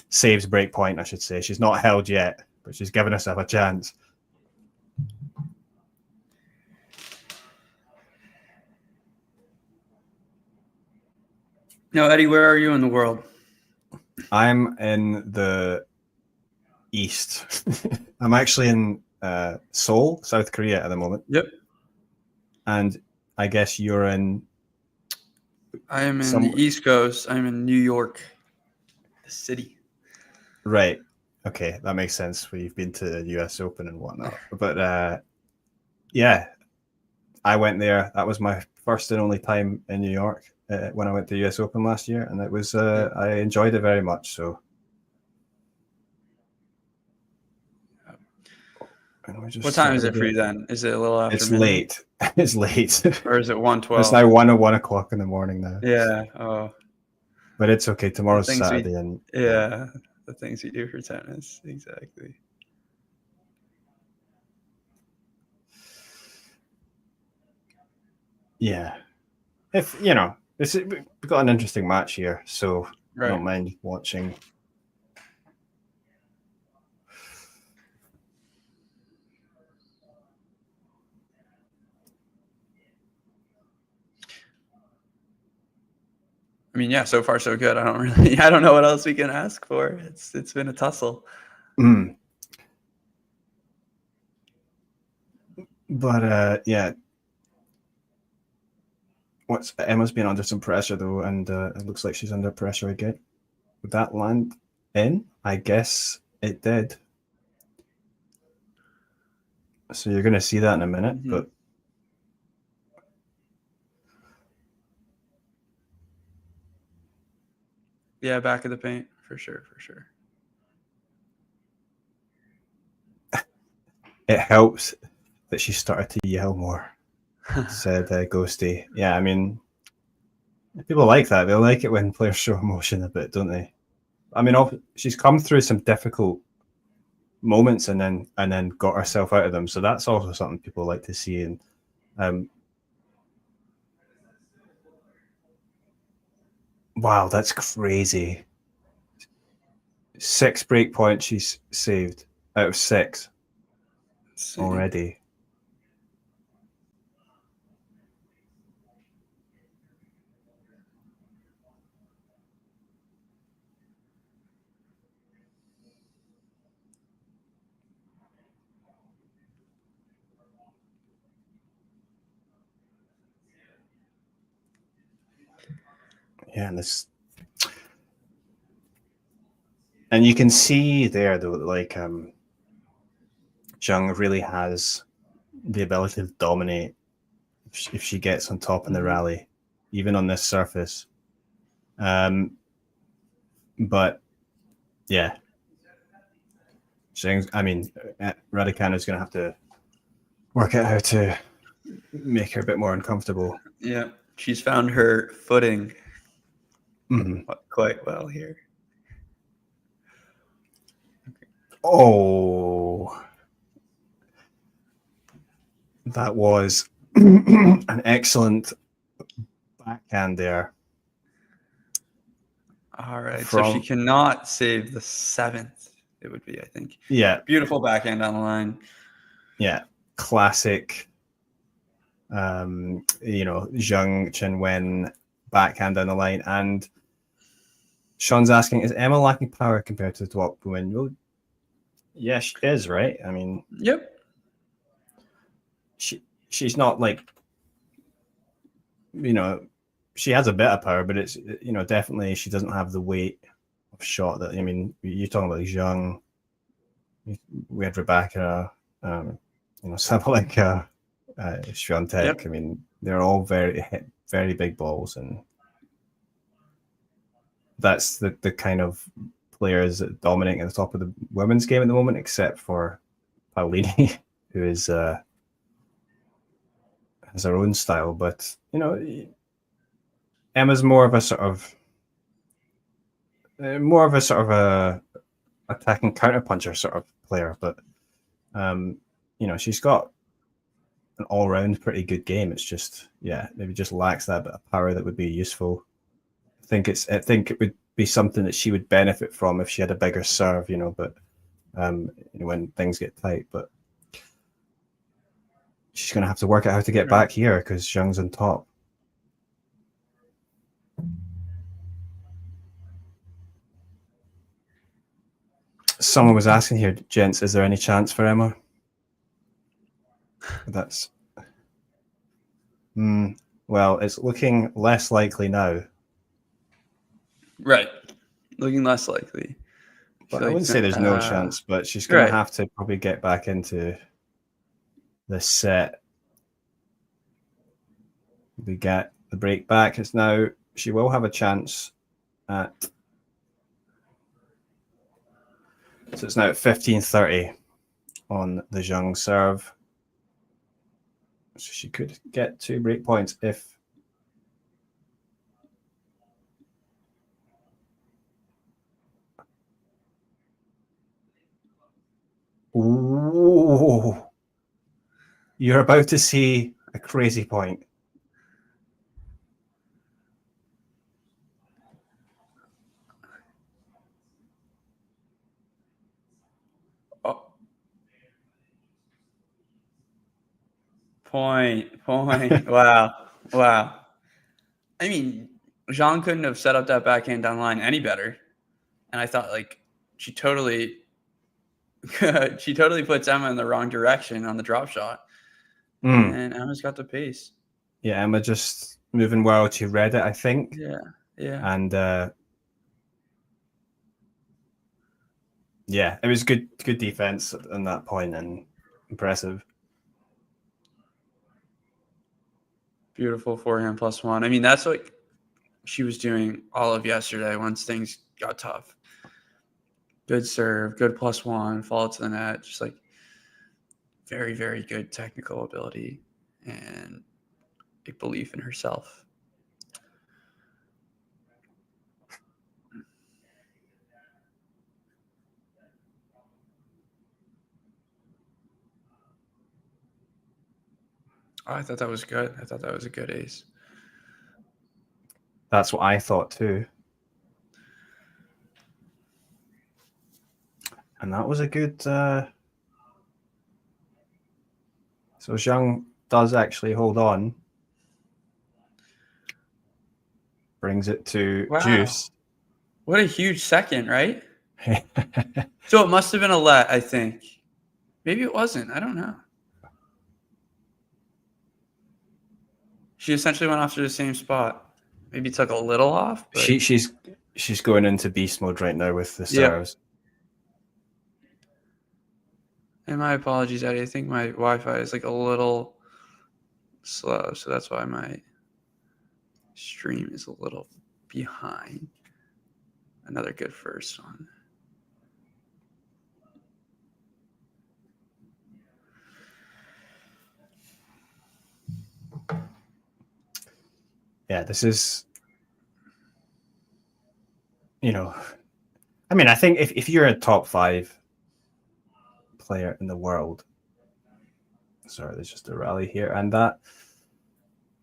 Speaker 11: saves break point, I should say. She's not held yet, but she's given herself a chance.
Speaker 12: Now, Eddie, where are you in the world?
Speaker 11: I'm in the east. I'm actually in Seoul, South Korea at the moment.
Speaker 12: Yep.
Speaker 11: And I guess you're in...
Speaker 12: I am in the East Coast. I'm in New York, the city.
Speaker 11: Right. Okay, that makes sense. We've been to the US Open and whatnot. But yeah, I went there. That was my first and only time in New York when I went to the US Open last year, and it was I enjoyed it very much. So
Speaker 12: what time is it for you then? Is it a little after?
Speaker 11: It's
Speaker 12: midnight?
Speaker 11: late. It's late.
Speaker 12: Or is it 1:12?
Speaker 11: It's now 1 o'clock in the morning now.
Speaker 12: Yeah. Oh.
Speaker 11: But it's okay. Tomorrow's Saturday, and
Speaker 12: the things you do for tennis, exactly.
Speaker 11: Yeah, if we've got an interesting match here, so I don't mind watching.
Speaker 12: mean, yeah, so far so good. I don't know what else we can ask for. It's been a tussle.
Speaker 11: Mm. But yeah, Emma's been under some pressure though, and it looks like she's under pressure again. Would that land in? I guess it did. So you're going to see that in a minute, but
Speaker 12: yeah, back of the paint for sure.
Speaker 11: it helps that she started to yell more, said Ghosty. Yeah, I mean, people like that. They like it when players show emotion a bit, don't they? I mean, she's come through some difficult moments and then got herself out of them. So that's also something people like to see. And wow, that's crazy. 6 break points she's saved out of 6 already. Yeah, and you can see there though, like Zheng really has the ability to dominate if she gets on top in the rally, even on this surface. But yeah, Zheng, I mean, Raducanu is going to have to work out how to make her a bit more uncomfortable.
Speaker 12: Yeah, she's found her footing quite well here.
Speaker 11: Oh, that was an excellent backhand there.
Speaker 12: All right, so she cannot save the 7th. It would be, I think.
Speaker 11: Yeah,
Speaker 12: beautiful backhand down the line.
Speaker 11: Yeah, classic. Zheng Qinwen backhand down the line, and Sean's asking, is Emma lacking power compared to the top women? Well, yeah, she is, right? I mean,
Speaker 12: yep.
Speaker 11: She's not like, she has a bit of power, but it's, definitely she doesn't have the weight of shot that, I mean, you're talking about Zheng, we had Rebecca, Sabalenka, Swiatek. Yep. I mean, they're all very, very big balls, and that's the kind of players that dominate at the top of the women's game at the moment, except for Paolini, who is has her own style. But Emma's more of a sort of attacking counterpuncher sort of player, but she's got an all-round pretty good game. It's just, maybe just lacks that bit of power that would be useful. I think it would be something that she would benefit from if she had a bigger serve, but when things get tight. But she's going to have to work out how to get back here because Zheng's on top. Someone was asking here, gents, is there any chance for Emma? That's well, it's looking less likely now.
Speaker 12: Right, looking less likely.
Speaker 11: But I wouldn't say there's no chance, but she's going to have to probably get back into the set. We get the break back. It's now, she will have a chance at, so it's now at 15:30 on the Zheng serve. So she could get 2 break points if ooh, you're about to see a crazy point.
Speaker 12: Point. Wow. I mean, Zhang couldn't have set up that backhand down the line any better. And I thought, like, she totally puts Emma in the wrong direction on the drop shot. And Emma's got the pace.
Speaker 11: Yeah, Emma just moving well. She read it, I think.
Speaker 12: Yeah.
Speaker 11: And yeah, it was good defense on that point and impressive.
Speaker 12: Beautiful forehand +1. I mean, that's what she was doing all of yesterday once things got tough. Good serve, good +1, fall to the net, just like very, very good technical ability and a belief in herself. Oh, I thought that was good. I thought that was a good ace.
Speaker 11: That's what I thought too. And that was a good... So Zheng does actually hold on. Brings it to Juice.
Speaker 12: What a huge second, right? So it must have been a let, I think. Maybe it wasn't. I don't know. She essentially went after the same spot. Maybe took a little off. But...
Speaker 11: She's going into beast mode right now with the serves.
Speaker 12: And my apologies, Eddie. I think my Wi-Fi is like a little slow, so that's why my stream is a little behind. Another good first one.
Speaker 11: Yeah, this is, I mean, I think if you're a top 5 player in the world, sorry, there's just a rally here, and that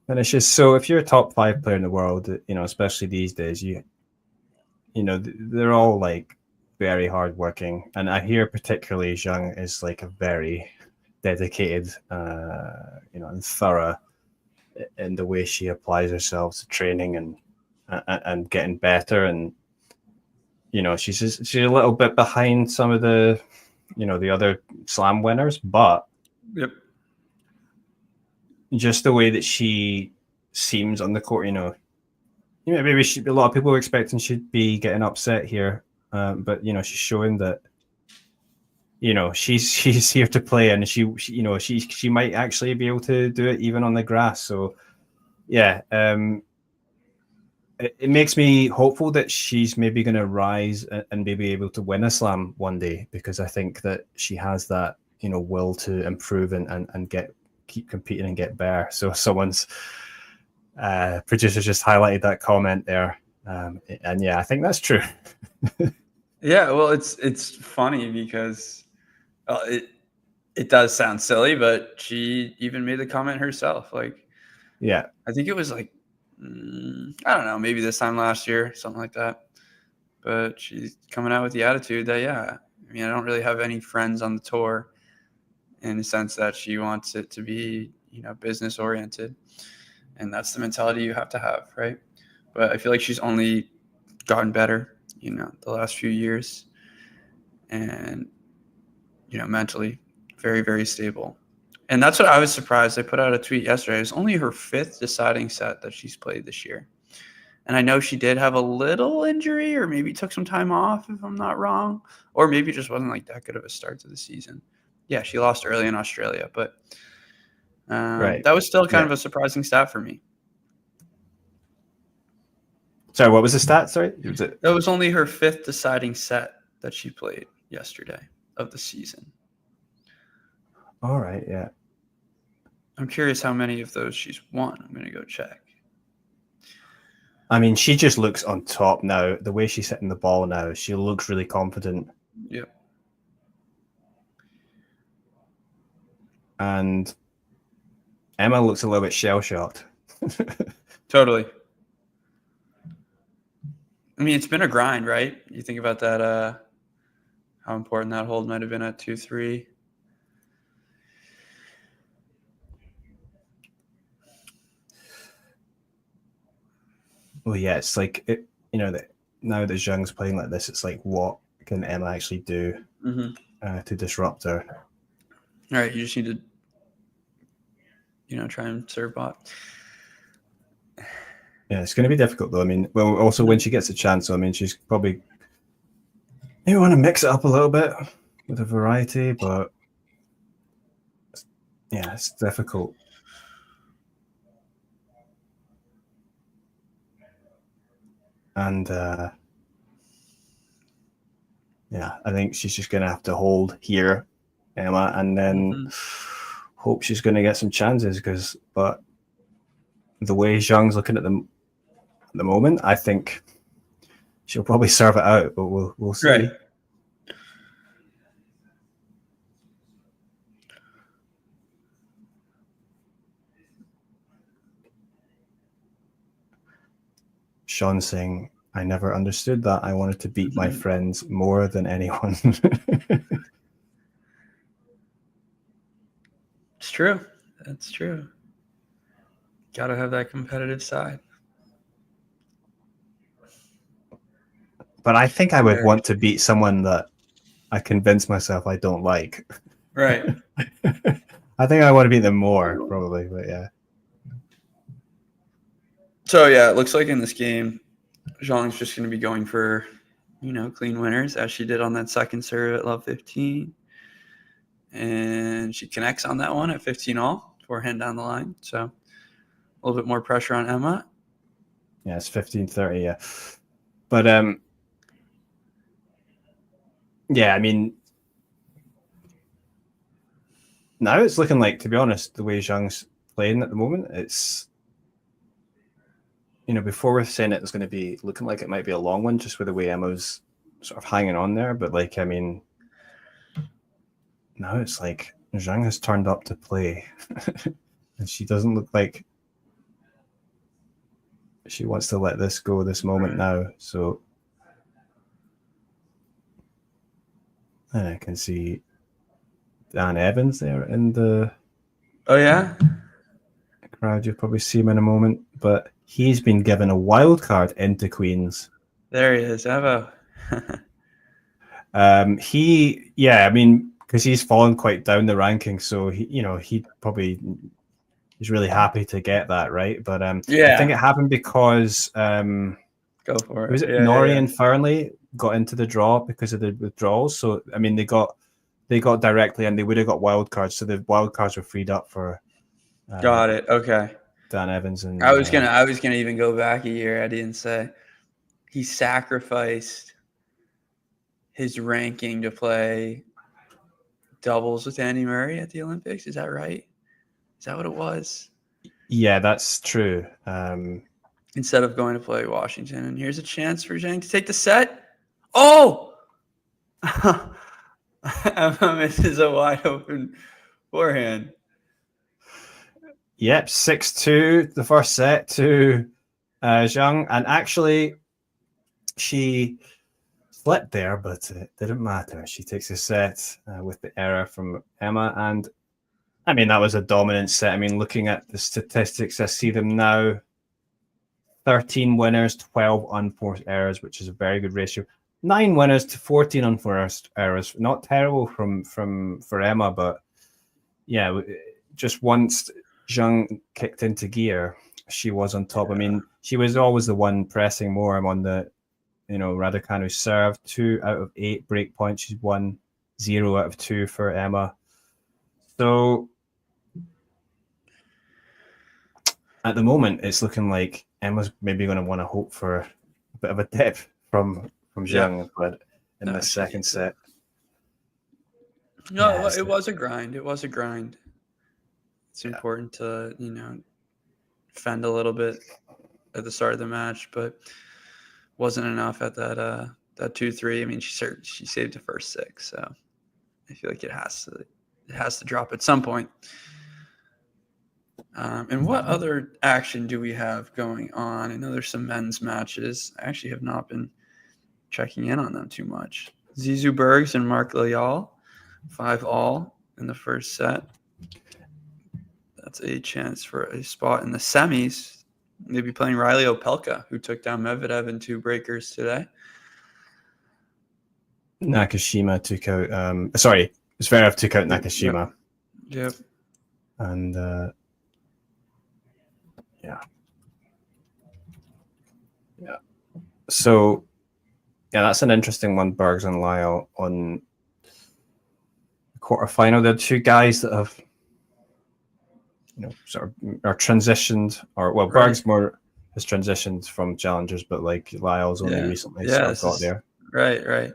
Speaker 11: finishes. So if you're a top 5 player in the world, especially these days, they're all like very hardworking, and I hear particularly Zheng is like a very dedicated, and thorough in the way she applies herself to training and getting better, and she's a little bit behind some of the the other slam winners, but just the way that she seems on the court, maybe a lot of people were expecting she'd be getting upset here, but she's showing that she's here to play, and she might actually be able to do it even on the grass. So yeah, it makes me hopeful that she's maybe going to rise and maybe able to win a slam one day, because I think that she has that will to improve and keep competing and get better. So someone's producer just highlighted that comment there, and yeah, I think that's true.
Speaker 12: Yeah, well, it's funny because it does sound silly, but she even made the comment herself. Like,
Speaker 11: yeah,
Speaker 12: I think it was like, I don't know, maybe this time last year, something like that. But she's coming out with the attitude that, yeah, I mean, I don't really have any friends on the tour, in the sense that she wants it to be, business oriented. And that's the mentality you have to have, right? But I feel like she's only gotten better, the last few years. And, mentally very, very stable. And that's what I was surprised. I put out a tweet yesterday. It was only her 5th deciding set that she's played this year. And I know she did have a little injury, or maybe took some time off, if I'm not wrong. Or maybe it just wasn't like that good of a start to the season. Yeah, she lost early in Australia, but that was still kind of a surprising stat for me.
Speaker 11: Sorry, what was the stat? Sorry?
Speaker 12: That was only her 5th deciding set that she played yesterday of the season.
Speaker 11: All right, yeah.
Speaker 12: I'm curious how many of those she's won. I'm going to go check.
Speaker 11: I mean, she just looks on top now. The way she's hitting the ball now, she looks really confident.
Speaker 12: Yep.
Speaker 11: And Emma looks a little bit shell-shocked.
Speaker 12: Totally. I mean, it's been a grind, right? You think about that, how important that hold might have been at 2-3.
Speaker 11: well, yeah, it's like that now that Zheng's playing like this, it's like what can Emma actually do to disrupt her?
Speaker 12: All right, you just need to, try and serve bot.
Speaker 11: Yeah, it's going to be difficult though. I mean, well, also when she gets a chance, I mean, she's probably maybe want to mix it up a little bit with a variety, but yeah, it's difficult. And yeah, I think she's just going to have to hold here, Emma, and then hope she's going to get some chances. But the way Zhang's looking at the moment, I think she'll probably serve it out, but we'll see.
Speaker 12: Right.
Speaker 11: Sean saying, I never understood that. I wanted to beat my friends more than anyone.
Speaker 12: It's true. That's true. Got to have that competitive side.
Speaker 11: But I think I would want to beat someone that I convince myself I don't like.
Speaker 12: Right.
Speaker 11: I think I want to beat them more, probably, but yeah.
Speaker 12: So, yeah, it looks like in this game, Zhang's just going to be going for, clean winners, as she did on that second serve at love 15. And she connects on that one at 15-all, forehand down the line. So, a little bit more pressure on Emma.
Speaker 11: Yeah, it's 15-30, yeah. But, yeah, I mean, now it's looking like, to be honest, the way Zhang's playing at the moment, it's, before we're saying it was going to be looking like it might be a long one, just with the way Emma's sort of hanging on there. But, like, I mean, now it's like Zheng has turned up to play, and she doesn't look like she wants to let this go this moment now. So, and I can see Dan Evans there in the crowd. You'll probably see him in a moment, but he's been given a wild card into Queens.
Speaker 12: There he is, Evo.
Speaker 11: I mean, because he's fallen quite down the ranking, so he's really happy to get that, right? But I think it happened because
Speaker 12: go for it.
Speaker 11: Was it Norrie and Fernley got into the draw because of the withdrawals? So I mean, they got directly, and they would have got wild cards. So the wild cards were freed up for.
Speaker 12: Got it. Okay.
Speaker 11: Dan Evans and
Speaker 12: I was gonna even go back a year, Eddie, and say he sacrificed his ranking to play doubles with Andy Murray at the Olympics. Is that right? Is that what it was?
Speaker 11: Yeah, that's true.
Speaker 12: Instead of going to play Washington, and here's a chance for Zheng to take the set. Oh, Emma misses a wide open forehand.
Speaker 11: Yep, 6-2 the first set to Zheng, and actually she slipped there, but it didn't matter. She takes a set with the error from Emma, and I mean, that was a dominant set. I mean, looking at the statistics, I see them now. 13 winners, 12 unforced errors, which is a very good ratio. 9 winners to 14 unforced errors. Not terrible for Emma, but yeah, just once Zheng kicked into gear, she was on top. I mean, she was always the one pressing more. I'm on the, Raducanu served 2 out of 8 break points. She's won 0 out of 2 for Emma. So at the moment, it's looking like Emma's maybe going to want to hope for a bit of a dip from Zheng, but in the second set.
Speaker 12: No, it was a grind. It was a grind. It's important to, fend a little bit at the start of the match, but wasn't enough at that 2-3. I mean, she saved the first 6, so I feel like it has to drop at some point. And what other action do we have going on? I know there's some men's matches. I actually have not been checking in on them too much. Zizou Bergs and Mark Leal, 5-all in the first set. That's a chance for a spot in the semis. maybe playing Riley Opelka, who took down Medvedev in 2 breakers today.
Speaker 11: Nakashima took out. Zverev took out Nakashima.
Speaker 12: Yep.
Speaker 11: And yeah. So yeah, that's an interesting one. Bergs and Lyle on the quarterfinal. There are 2 guys that have, sort of are transitioned, or well, Bergs more has transitioned from challengers, but like Lyle's only recently sort of got there.
Speaker 12: Right.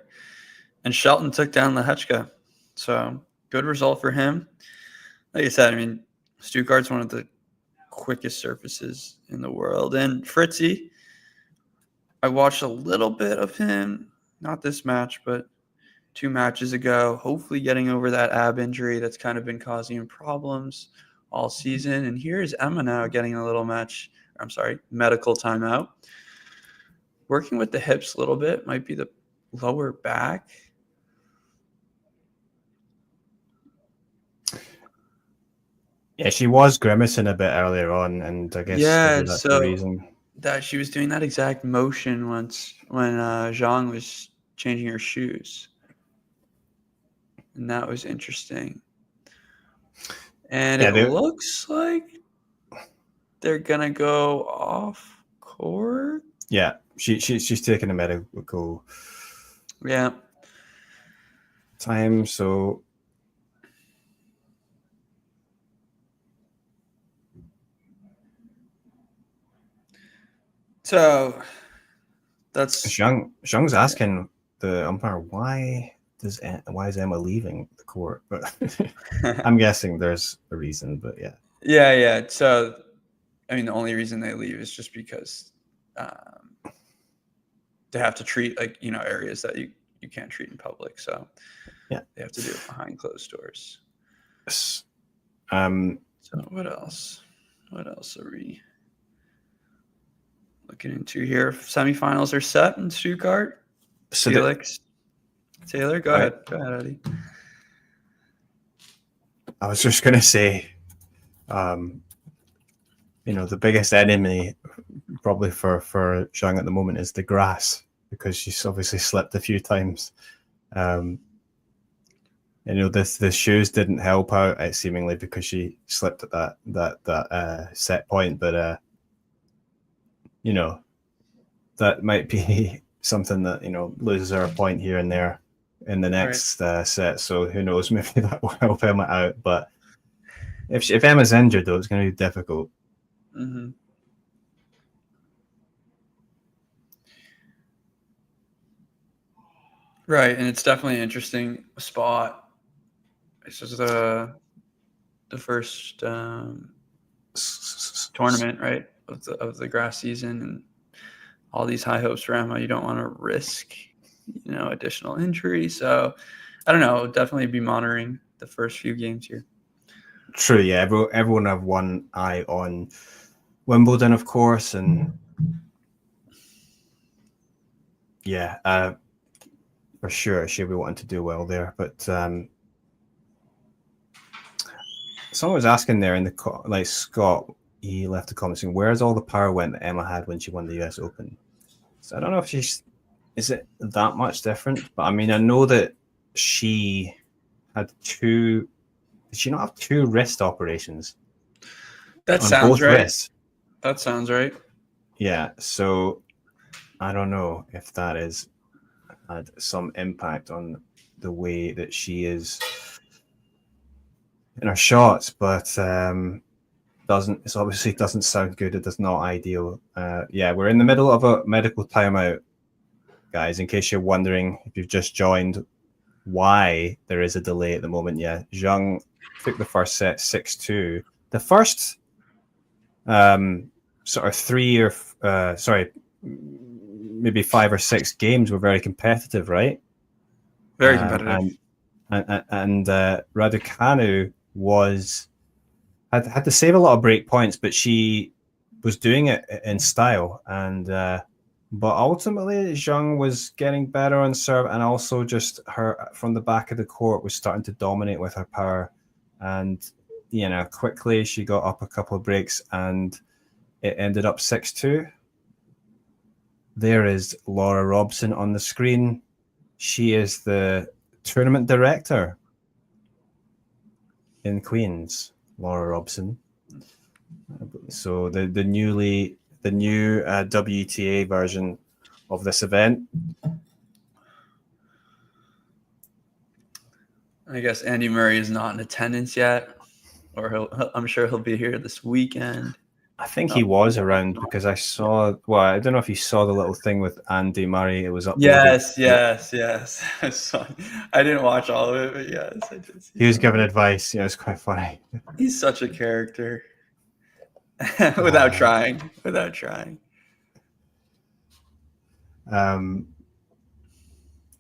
Speaker 12: And Shelton took down Lehechka, so good result for him. Like I said, I mean, Stuttgart's one of the quickest surfaces in the world, and Fritzy, I watched a little bit of him, not this match, but 2 matches ago, hopefully getting over that ab injury that's kind of been causing him problems all season. And here's Emma now getting a little medical timeout. Working with the hips a little bit, might be the lower back.
Speaker 11: Yeah, she was grimacing a bit earlier on, and I guess that's the reason.
Speaker 12: That she was doing that exact motion once when Zheng was changing her shoes. And that was interesting. And it looks like they're gonna go off court.
Speaker 11: Yeah, she's taking a medical time, so
Speaker 12: that's
Speaker 11: Zheng's asking the umpire why is Emma leaving the court, but I'm guessing there's a reason. But
Speaker 12: yeah. So I mean, the only reason they leave is just because they have to treat areas that you can't treat in public. So they have to do it behind closed doors.
Speaker 11: So
Speaker 12: what else? What else are we looking into here? Semifinals are set in Stuttgart.
Speaker 11: So
Speaker 12: Felix, Taylor, go ahead, Eddie.
Speaker 11: I was just gonna say, the biggest enemy probably for Zheng at the moment is the grass, because she's obviously slipped a few times. The shoes didn't help out seemingly because she slipped at that set point, but that might be something that loses her a point here and there in the next set. So who knows? Maybe that will help Emma out. But if Emma's injured, though, it's going to be difficult.
Speaker 12: Mm-hmm. Right, and it's definitely an interesting spot. This is the first tournament, right, of the grass season, and all these high hopes for Emma. You don't want to risk, additional injury. So I don't know. Definitely be monitoring the first few games here.
Speaker 11: True, yeah. Everyone have one eye on Wimbledon, of course, and for sure she'll be wanting to do well there. But someone was asking there in the Scott, he left a comment saying, "Where's all the power went that Emma had when she won the US Open?" So I don't know if is it that much different, but I mean, I know that she had did she not have 2 wrist operations?
Speaker 12: That sounds right. Wrists? That sounds right.
Speaker 11: Yeah, so I don't know if that had some impact on the way that she is in her shots, but it obviously doesn't sound good. It does not ideal. We're in the middle of a medical timeout, guys, in case you're wondering, if you've just joined, why there is a delay at the moment. Zheng took the first set 6-2. The first sort of 3 or maybe 5 or 6 games were very competitive, right?
Speaker 12: Very competitive.
Speaker 11: And Raducanu had to save a lot of break points, but she was doing it in style. And but ultimately, Zheng was getting better on serve, and also just her from the back of the court was starting to dominate with her power. And quickly she got up a couple of breaks, and it ended up 6-2. There is Laura Robson on the screen. She is the tournament director in Queens, Laura Robson. So the new WTA version of this event.
Speaker 12: I guess Andy Murray is not in attendance yet, or I'm sure he'll be here this weekend.
Speaker 11: I think he was around because I saw. Well, I don't know if you saw the little thing with Andy Murray. It was uploaded.
Speaker 12: Yes. I saw. I didn't watch all of it, but yes, I did.
Speaker 11: He was giving advice. Yeah, it was quite funny.
Speaker 12: He's such a character. Without trying.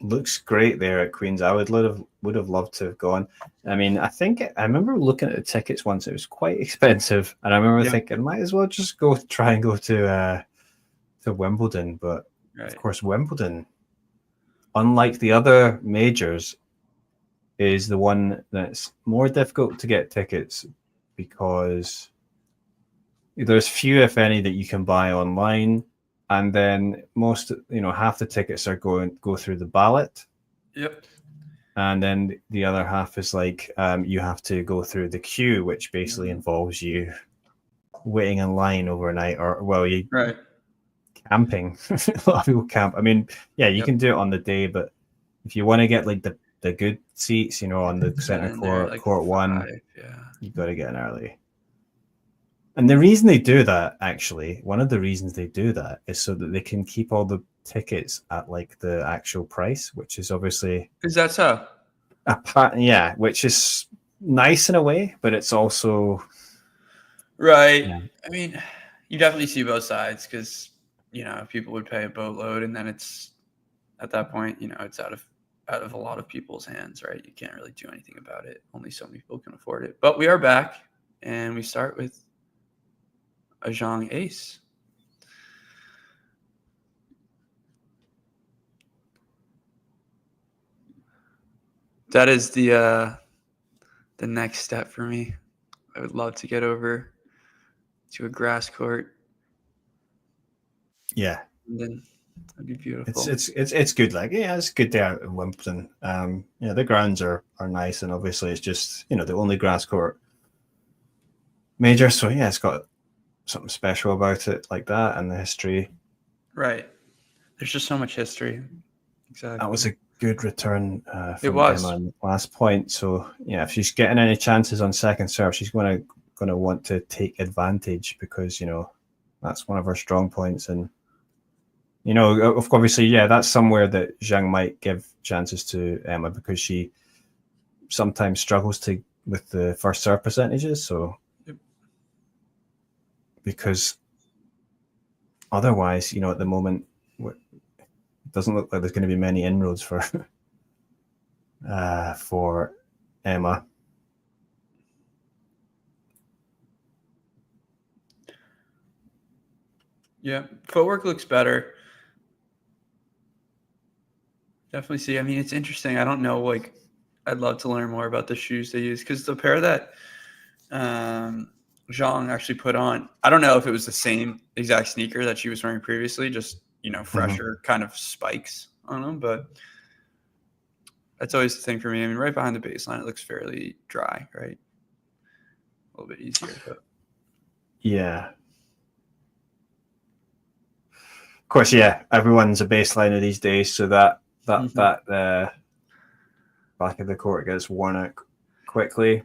Speaker 11: Looks great there at Queens. I would have loved to have gone. I mean, I remember looking at the tickets once. It was quite expensive, and I remember thinking, might as well just try and go to Wimbledon. But of course, Wimbledon, unlike the other majors, is the one that's more difficult to get tickets because there's few, if any, that you can buy online. And then most, half the tickets are go through the ballot.
Speaker 12: Yep.
Speaker 11: And then the other half is like you have to go through the queue, which basically involves you waiting in line overnight, camping. A lot of people camp. I mean, yeah, you can do it on the day, but if you want to get like the good seats, on the center court 1, you've got to get in early. And the reason they do that, actually, one of the reasons they do that is so that they can keep all the tickets at like the actual price, which is obviously
Speaker 12: is that so?
Speaker 11: Which is nice in a way, but it's also
Speaker 12: right. Yeah. I mean, you definitely see both sides because people would pay a boatload, and then it's at that point, it's out of a lot of people's hands, right? You can't really do anything about it. Only so many people can afford it. But we are back, and we start with a Zheng ace. That is the next step for me. I would love to get over to a grass court.
Speaker 11: Yeah.
Speaker 12: And then that'd be beautiful.
Speaker 11: It's good. Like, yeah, it's a good day out in Wimbledon. The grounds are nice, and obviously it's just, the only grass court major. So yeah, it's got something special about it like that, and the history.
Speaker 12: Right. There's just so much history. Exactly.
Speaker 11: That was a good return from Emma on the last point. So yeah, if she's getting any chances on second serve, she's going to want to take advantage because that's one of her strong points. And obviously, that's somewhere that Zheng might give chances to Emma because she sometimes struggles with the first serve percentages. So. Because otherwise, at the moment, it doesn't look like there's going to be many inroads for Emma.
Speaker 12: Yeah, footwork looks better. Definitely see. I mean, it's interesting. I don't know. I'd love to learn more about the shoes they use because the pair that Zheng actually put on, I don't know if it was the same exact sneaker that she was wearing previously, just fresher kind of spikes on them, but that's always the thing for me. I mean, right behind the baseline, it looks fairly dry, right? A little bit easier, but
Speaker 11: yeah. Of course, everyone's a baseliner these days, so that back of the court gets worn out quickly.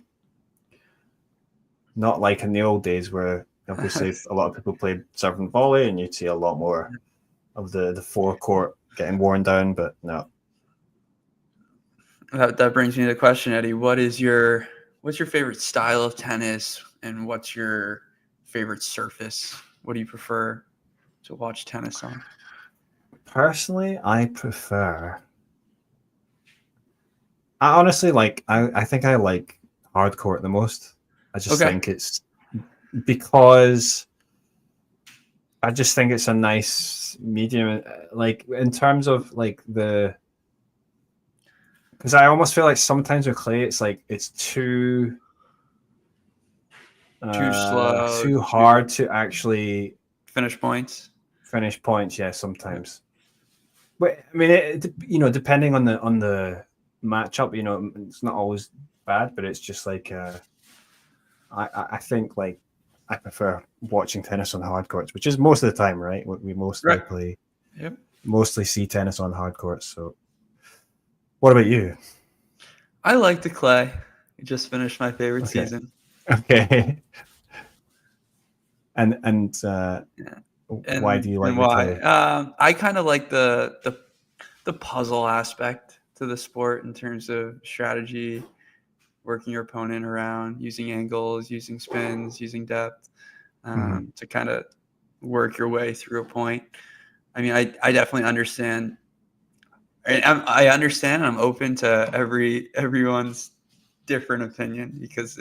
Speaker 11: Not like in the old days where obviously a lot of people played serve and volley, and you'd see a lot more of the forecourt getting worn down. But no.
Speaker 12: That brings me to the question, Eddie. What's your favorite style of tennis, and what's your favorite surface? What do you prefer to watch tennis on?
Speaker 11: Personally, I honestly like. I think I like hard court the most. I just think it's because I just think it's a nice medium, like in terms of like because I almost feel like sometimes with clay, it's like it's too
Speaker 12: Too slow.
Speaker 11: Too hard to actually
Speaker 12: finish points.
Speaker 11: Finish points, yeah, sometimes. But I mean, depending on the matchup, it's not always bad, but it's just like I think like I prefer watching tennis on hard courts, which is most of the time, right? We mostly play, mostly see tennis on hard courts. So, what about you?
Speaker 12: I like the clay. I just finished my favorite season.
Speaker 11: Okay. And why do you like the clay?
Speaker 12: I kind of like the puzzle aspect to the sport in terms of strategy, working your opponent around, using angles, using spins, using depth to kind of work your way through a point. I mean, I definitely understand. I understand, and I'm open to everyone's different opinion because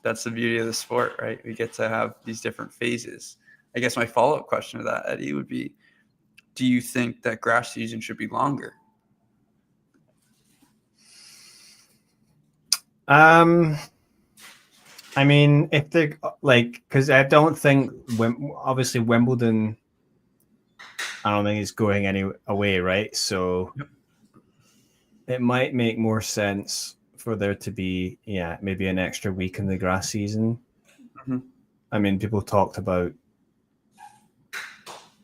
Speaker 12: that's the beauty of the sport, right? We get to have these different phases. I guess my follow-up question to that, Eddie, would be, do you think that grass season should be longer?
Speaker 11: I mean, if they because I don't think obviously Wimbledon, I don't think it's going away, right? So it might make more sense for there to be, maybe an extra week in the grass season. I mean, people talked about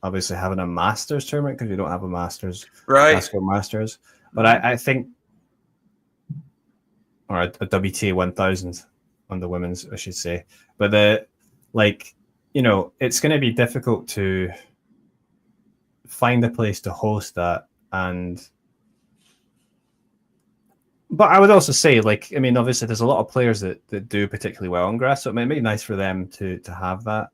Speaker 11: obviously having a Masters tournament because we don't have a Masters, Masters. But I think, or a WTA 1000 on the women's, I should say. But it's going to be difficult to find a place to host that. But I would also say, obviously there's a lot of players that do particularly well on grass, so it might be nice for them to have that.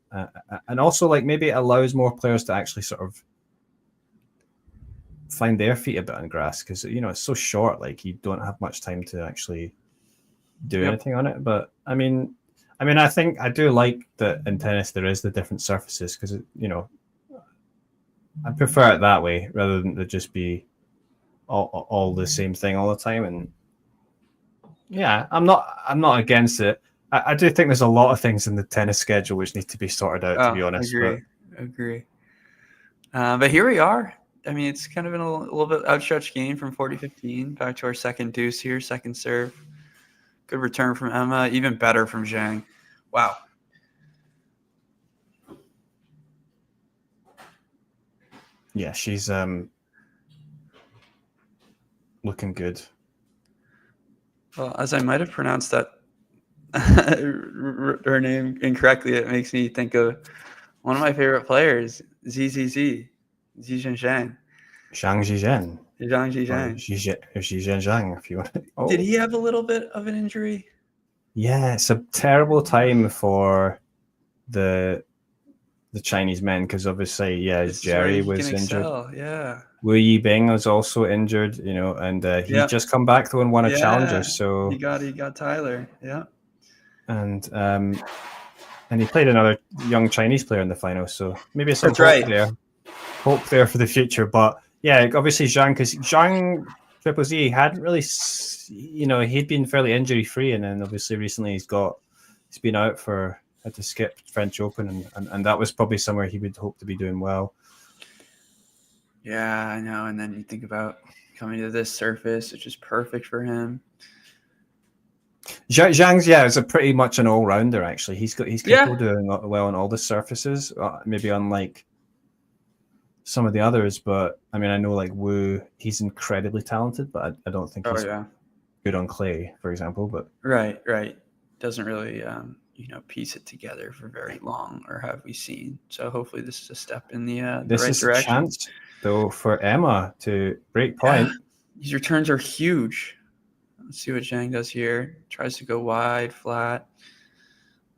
Speaker 11: And also, maybe it allows more players to actually sort of find their feet a bit on grass because, it's so short, you don't have much time to actually do anything on it. But, I mean, I think I do like that in tennis there is the different surfaces because, I prefer it that way rather than to just be all the same thing all the time. And yeah, I'm not against it. I do think there's a lot of things in the tennis schedule which need to be sorted out, to be honest.
Speaker 12: Agree. But here we are. I mean, it's kind of been a little bit outstretched game from 40-15 back to our second deuce here, second serve. Good return from Emma, even better from Zheng. Wow.
Speaker 11: Yeah, she's looking good.
Speaker 12: Well, as I might have pronounced that her name incorrectly, it makes me think of one of my favorite players, Zheng.
Speaker 11: Zhang Zhizhen. Zhang, if you want.
Speaker 12: Did he have a little bit of an injury?
Speaker 11: Yeah, it's a terrible time for the Chinese men because obviously, Jerry was injured.
Speaker 12: Yeah.
Speaker 11: Wu Yibing was also injured, and he just come back though and won a challenger. So
Speaker 12: he got Tyler,
Speaker 11: and he played another young Chinese player in the final. So maybe some hope there for the future. But yeah, obviously Zhang, because Zhang Triple Z hadn't really, he'd been fairly injury free, and then obviously recently he's been out had to skip French Open, and that was probably somewhere he would hope to be doing well.
Speaker 12: Yeah, I know. And then you think about coming to this surface, which is perfect for him.
Speaker 11: Zhang's is a pretty much an all rounder. Actually, he's capable of doing well on all the surfaces. Maybe unlike some of the others, but I mean, I know Wu, he's incredibly talented, but I don't think he's good on clay, for example. But
Speaker 12: right, doesn't really piece it together for very long, or have we seen? So hopefully this is a step in the right direction.
Speaker 11: This is a chance, though, for Emma to break point.
Speaker 12: Yeah. These returns are huge. Let's see what Zhang does here. Tries to go wide, flat.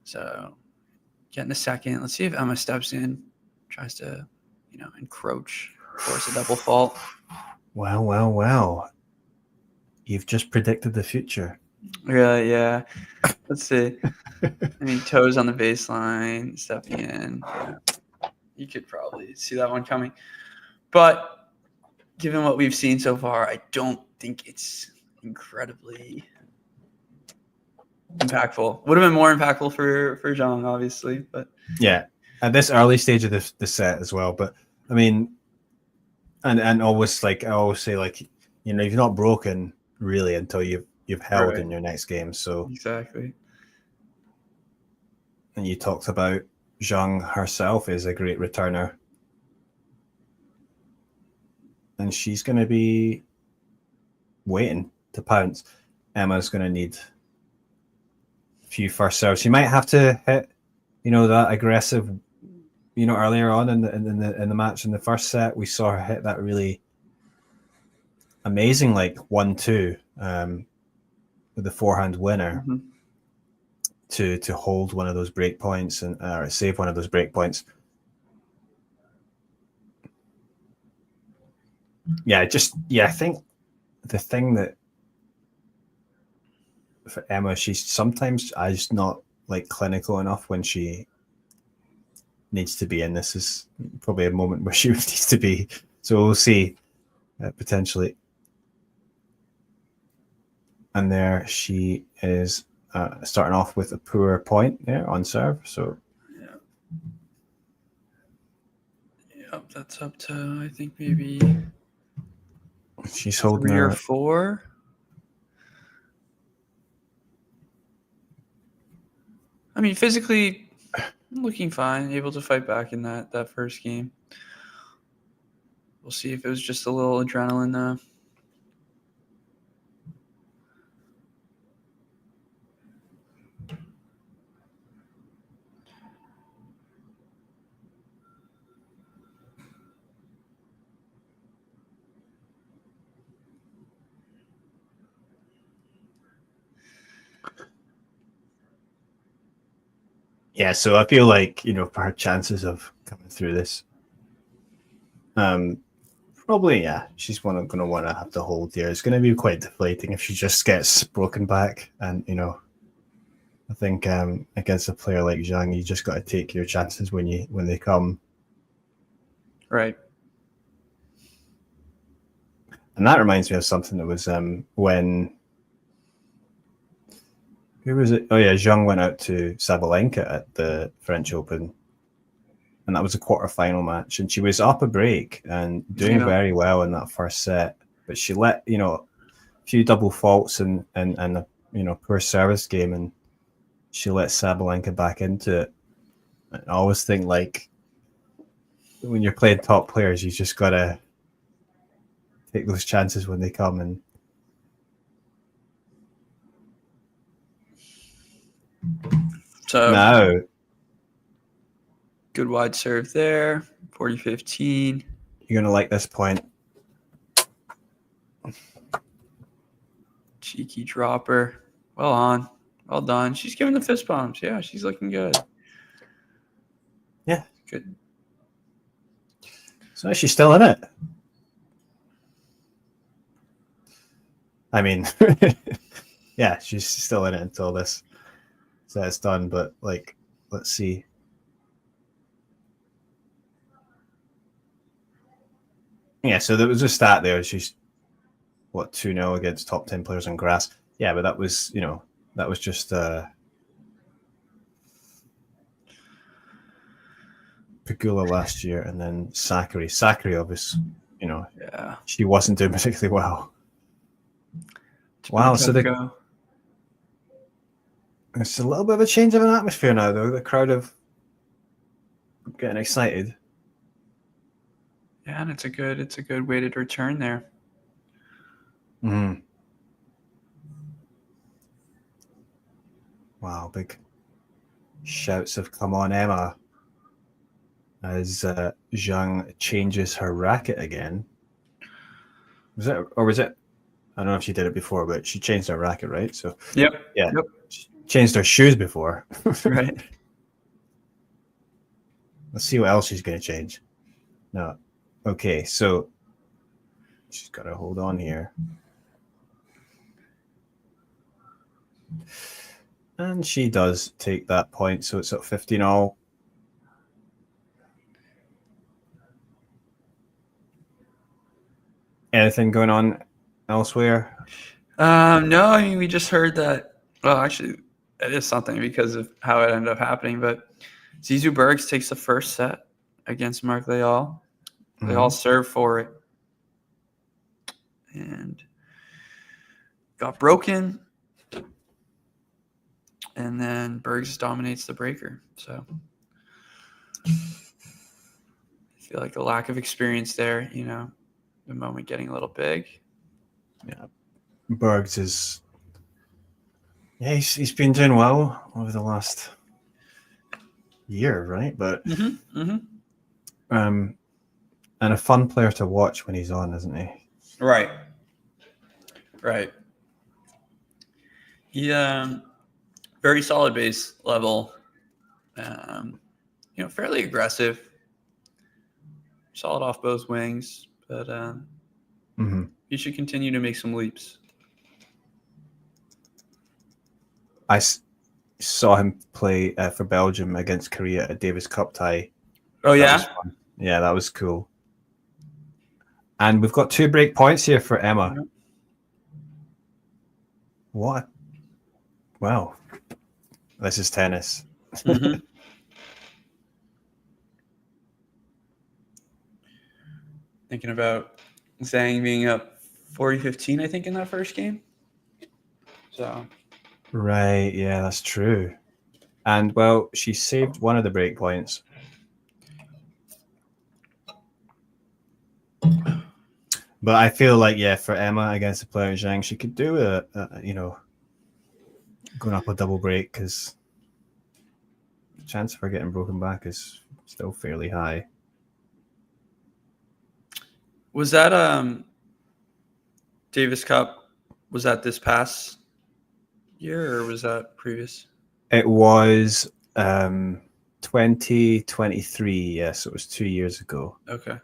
Speaker 12: So getting a second. Let's see if Emma steps in, tries to, encroach, force a double fault.
Speaker 11: Well. You've just predicted the future.
Speaker 12: Yeah. Let's see. I mean, toes on the baseline, stepping in. Yeah. You could probably see that one coming. But given what we've seen so far, I don't think it's incredibly impactful. Would have been more impactful for Zheng, obviously, but
Speaker 11: Yeah, at this early stage of the set as well. But I mean, and always like I always say, like, you know, you're not broken really until you've held in your next game. So
Speaker 12: exactly.
Speaker 11: And you talked about Zheng herself is a great returner, and she's going to be waiting to pounce. Emma's going to need a few first serves. She might have to hit, you know, that aggressive. You know, earlier on in the match in the first set, we saw her hit that really amazing, like 1-2 with the forehand winner to hold one of those break points and save one of those break points. I think the thing that for Emma, she's sometimes just not like clinical enough when she needs to be, and this is probably a moment where she needs to be. So we'll see potentially. And there she is starting off with a poor point there on serve. So
Speaker 12: that's up to I think maybe
Speaker 11: she's holding
Speaker 12: 3 or 4. I mean, physically looking fine, able to fight back in that first game. We'll see if it was just a little adrenaline though.
Speaker 11: Yeah, so I feel like, you know, for her chances of coming through this, probably, she's going to want to have to hold here. It's going to be quite deflating if she just gets broken back. And, you know, I think against a player like Zheng, you just got to take your chances when they come.
Speaker 12: Right.
Speaker 11: And that reminds me of something that was when... Who was it? Oh, yeah, Zheng went out to Sabalenka at the French Open. And that was a quarterfinal match. And she was up a break and doing very well in that first set. But she let, you know, a few double faults and a, you know, poor service game. And she let Sabalenka back into it. And I always think, like, when you're playing top players, you just got to take those chances when they come. And
Speaker 12: so
Speaker 11: now,
Speaker 12: good wide serve there, 40-15.
Speaker 11: You're going to like this point.
Speaker 12: Cheeky dropper. Well on. Well done. She's giving the fist bumps. Yeah, she's looking good.
Speaker 11: Yeah.
Speaker 12: Good.
Speaker 11: So she's still in it. I mean, yeah, she's still in it until this set's done. But, like, let's see. Yeah, so there was a stat there. She's, 2-0 against top 10 players on grass. Yeah, but that was, you know, that was just Pegula last year, and then Sakari. Sakari, obviously, you know, she wasn't doing particularly well. Wow, so it's a little bit of a change of an atmosphere now, though. The crowd are getting excited.
Speaker 12: Yeah, and it's a good weighted return there.
Speaker 11: Wow, big shouts have come on Emma as Zheng changes her racket again. Was it? I don't know if she did it before, but she changed her racket, right? So
Speaker 12: Yep.
Speaker 11: She changed her shoes before.
Speaker 12: Right.
Speaker 11: Let's see what else she's going to change. No. Okay, so she's got to hold on here. And she does take that point, so it's at 15-all. Anything going on elsewhere?
Speaker 12: No, I mean, we just heard that. Well, actually, it is something because of how it ended up happening. But Zizou Bergs takes the first set against Marc Leal. They all serve for it. And got broken. And then Bergs dominates the breaker. So I feel like a lack of experience there, the moment getting a little big.
Speaker 11: Yeah. Bergs is... Yeah, he's been doing well over the last year, right? But and a fun player to watch when he's on, isn't he?
Speaker 12: Right. He very solid base level. Fairly aggressive. Solid off both wings, but he should continue to make some leaps.
Speaker 11: I saw him play for Belgium against Korea at a Davis Cup tie.
Speaker 12: Oh, yeah?
Speaker 11: Yeah, that was cool. And we've got 2 break points here for Emma. What? Wow. This is tennis.
Speaker 12: Thinking about Zheng being up 40-15, I think, in that first game. So.
Speaker 11: Right, yeah, that's true. And, well, she saved one of the break points. But I feel like, yeah, for Emma against a player in Zheng, she could do going up a double break because the chance of her getting broken back is still fairly high.
Speaker 12: Was that Davis Cup? Was that this past year or was that previous?
Speaker 11: It was 2023. Yes, it was 2 years ago.
Speaker 12: Okay.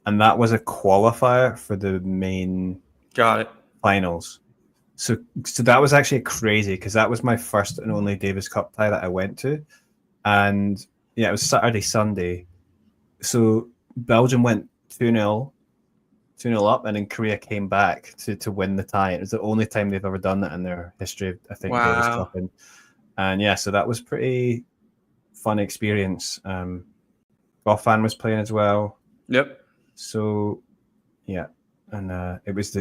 Speaker 11: And that was a qualifier for the main finals. So that was actually crazy because that was my first and only Davis Cup tie that I went to. And yeah, it was Saturday, Sunday. So Belgium went 2-0 up, and then Korea came back to win the tie. It was the only time they've ever done that in their history, I think, Davis Cup. And yeah, so that was pretty fun experience. Goffin was playing as well.
Speaker 12: Yep.
Speaker 11: So yeah, and it was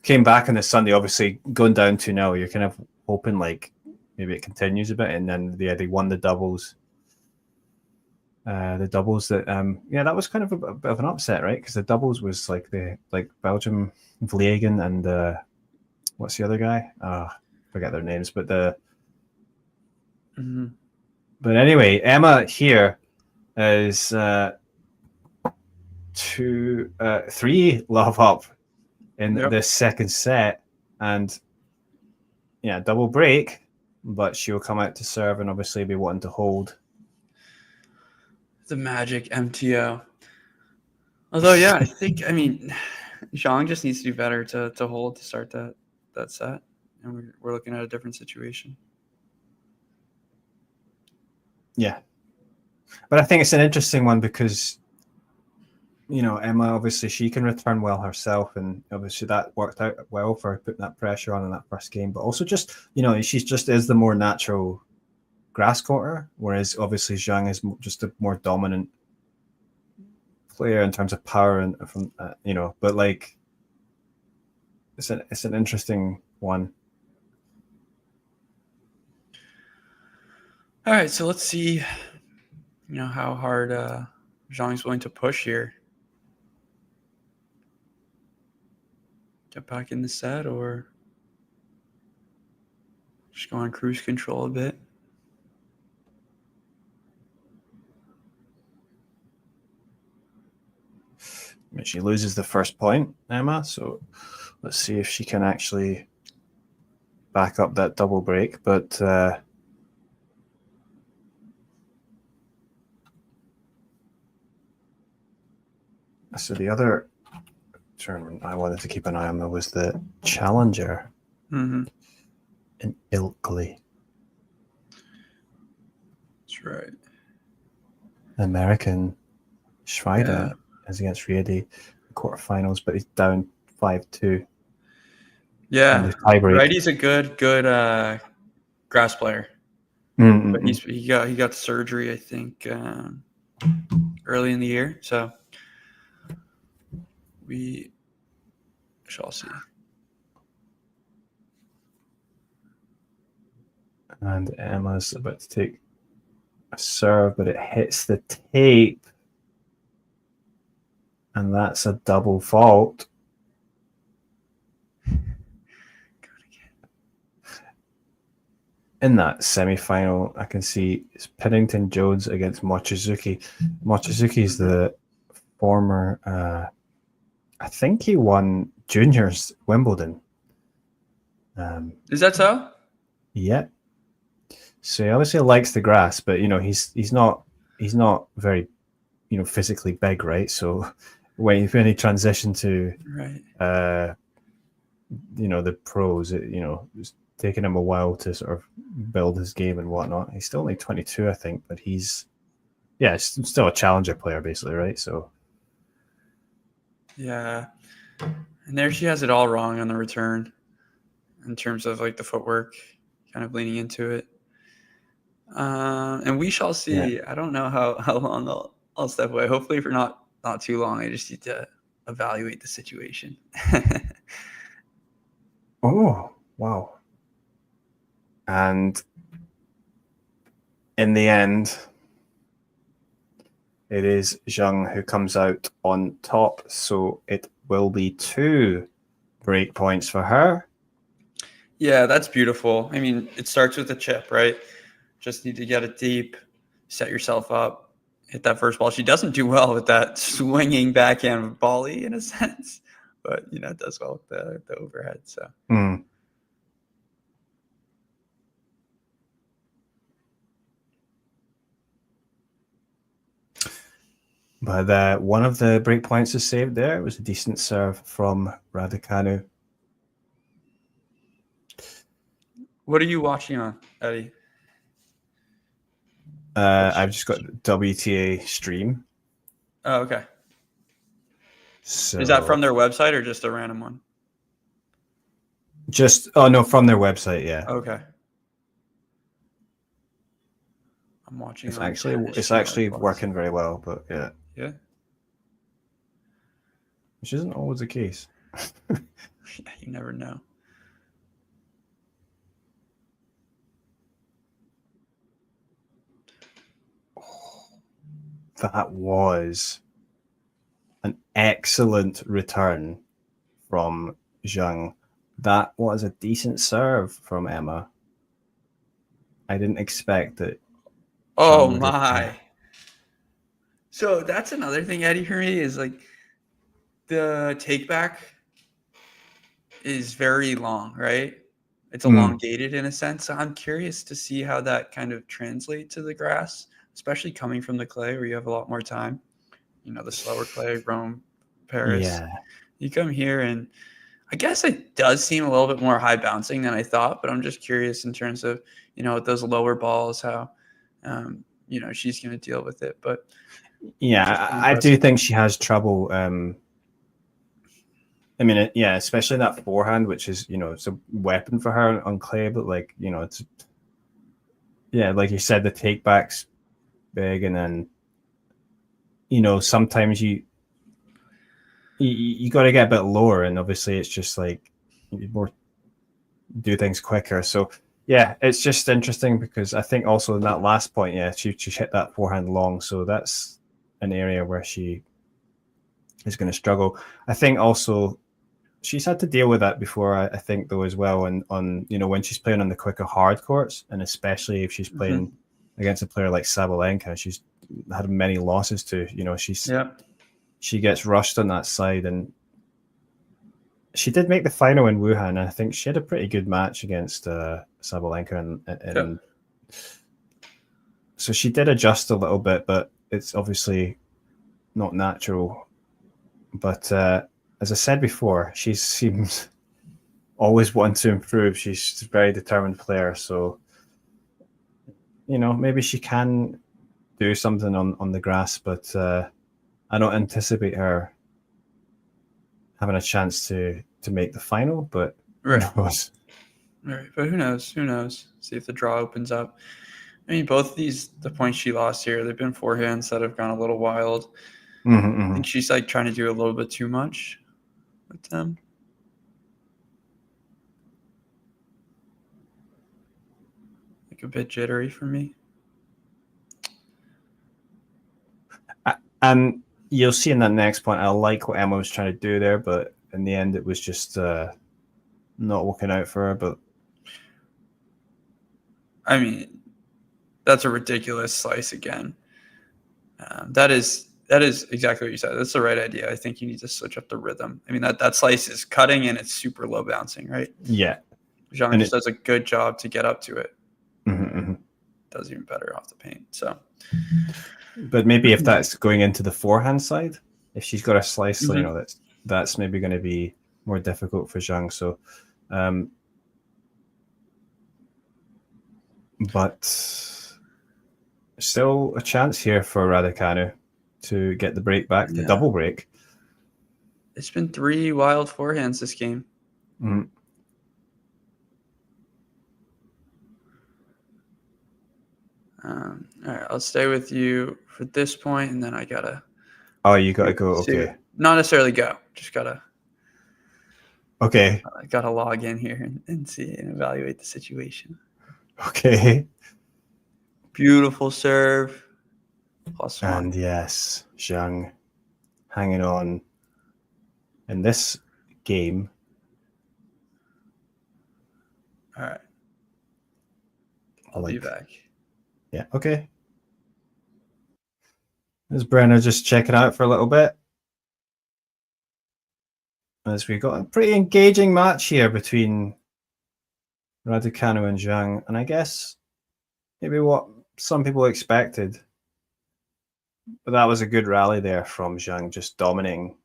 Speaker 11: came back on the Sunday, obviously going down 2-0. You're kind of hoping like maybe it continues a bit, and then they won the doubles. That that was kind of a bit of an upset, right? Because the doubles was like Belgium, Vliegen, and what's the other guy? Forget their names, but but anyway, Emma here is 3 love up in the second set, and yeah, double break, but she'll come out to serve and obviously be wanting to hold.
Speaker 12: The magic MTO. Although, yeah, I mean, Zhang just needs to do better to hold to start that set, and we're looking at a different situation.
Speaker 11: Yeah, but I think it's an interesting one because, Emma, obviously she can return well herself, and obviously that worked out well for her, putting that pressure on in that first game. But also just, she's just is the more natural grass courter, whereas obviously Zhang is just a more dominant player in terms of power and from but like it's an interesting one.
Speaker 12: All right, so let's see, how hard Zhang's willing to push here. Get back in the set or just go on cruise control a bit.
Speaker 11: She loses the first point, Emma, so let's see if she can actually back up that double break. But so the other tournament I wanted to keep an eye on was the Challenger in Ilkley.
Speaker 12: That's right.
Speaker 11: American Schweider is against Riedi quarterfinals, but he's down 5-2.
Speaker 12: Yeah, Riedi's a good grass player.
Speaker 11: Mm-hmm.
Speaker 12: But he got surgery, I think, early in the year. So we shall see.
Speaker 11: And Emma's about to take a serve, but it hits the tape. And that's a double fault. In that semi-final, I can see it's Pennington Jones against Mochizuki. Mochizuki is the former, I think he won juniors Wimbledon.
Speaker 12: Is that so?
Speaker 11: Yeah. So he obviously likes the grass, but he's not very physically big, right? So when he transitioned to
Speaker 12: right,
Speaker 11: the pros, it's taken him a while to sort of build his game and whatnot. He's still only 22, I think, but he's still a challenger player, basically, right? So
Speaker 12: yeah, and there she has it all wrong on the return in terms of like the footwork, kind of leaning into it. And we shall see.
Speaker 11: Yeah.
Speaker 12: I don't know how long I'll step away. Hopefully for not too long. I just need to evaluate the situation.
Speaker 11: Oh, wow. And in the end, it is Zheng who comes out on top. So it will be 2 break points for her.
Speaker 12: Yeah, that's beautiful. I mean, it starts with a chip, right? Just need to get it deep, set yourself up, hit that first ball. She doesn't do well with that swinging backhand volley in a sense, but it does well with the overhead. So.
Speaker 11: But one of the break points is saved there. It was a decent serve from Raducanu.
Speaker 12: What are you watching on, Eddie?
Speaker 11: I've just got WTA stream.
Speaker 12: Oh, okay.
Speaker 11: So
Speaker 12: is that from their website or just a random one?
Speaker 11: From their website, yeah.
Speaker 12: Okay. I'm watching.
Speaker 11: It's actually working very well, but yeah.
Speaker 12: Yeah.
Speaker 11: Which isn't always the case.
Speaker 12: You never know.
Speaker 11: That was an excellent return from Zheng. That was a decent serve from Emma. I didn't expect it.
Speaker 12: Oh my. So that's another thing, Eddie, for me is like the take back is very long, right? It's elongated in a sense. So I'm curious to see how that kind of translates to the grass, especially coming from the clay where you have a lot more time. The slower clay, Rome, Paris.
Speaker 11: Yeah.
Speaker 12: You come here and I guess it does seem a little bit more high bouncing than I thought, but I'm just curious in terms of, with those lower balls, how, she's going to deal with it. But
Speaker 11: yeah, I do think she has trouble. Especially that forehand, which is, it's a weapon for her on clay, but like, it's, like you said, the take back's big. And then, sometimes you got to get a bit lower, and obviously it's just like you more do things quicker. So yeah, it's just interesting because I think also in that last point, she hit that forehand long, so that's an area where she is going to struggle. I think also she's had to deal with that before, I think, though, as well. And on when she's playing on the quicker hard courts, and especially if she's playing against a player like Sabalenka, she's had many losses to. She gets rushed on that side, and she did make the final in Wuhan. And I think she had a pretty good match against Sabalenka, and so she did adjust a little bit, but it's obviously not natural. But as I said before, she seems always wanting to improve. She's a very determined player, so maybe she can do something on the grass, but I don't anticipate her having a chance to make the final, but
Speaker 12: right.
Speaker 11: Who knows?
Speaker 12: Right, but who knows? Who knows? See if the draw opens up. I mean, both these, the points she lost here, they've been forehands that have gone a little wild. I think she's like trying to do a little bit too much with them. Like a bit jittery for me.
Speaker 11: And you'll see in that next point, I like what Emma was trying to do there, but in the end, it was just not working out for her. But
Speaker 12: I mean, that's a ridiculous slice again. That is exactly what you said. That's the right idea. I think you need to switch up the rhythm. I mean, that slice is cutting and it's super low bouncing, right?
Speaker 11: Yeah.
Speaker 12: Zheng just does a good job to get up to it.
Speaker 11: Mm-hmm.
Speaker 12: Does even better off the paint. So,
Speaker 11: but maybe if that's going into the forehand side, if she's got a slice, you know, that's maybe going to be more difficult for Zheng. So, but still a chance here for Raducanu to get the break back, the double break.
Speaker 12: It's been 3 wild forehands this game. All right, I'll stay with you for this point, and then I gotta.
Speaker 11: Oh, you gotta go. Okay.
Speaker 12: Not necessarily go. Just gotta.
Speaker 11: Okay.
Speaker 12: I gotta log in here and see and evaluate the situation.
Speaker 11: Okay.
Speaker 12: Beautiful serve. +1.
Speaker 11: And yes, Zheng hanging on in this game.
Speaker 12: All right. I'll be back.
Speaker 11: Yeah, okay. There's Brenna just checking out for a little bit. As we got a pretty engaging match here between Raducanu and Zheng. And I guess maybe what some people expected. But that was a good rally there from Zheng, just dominating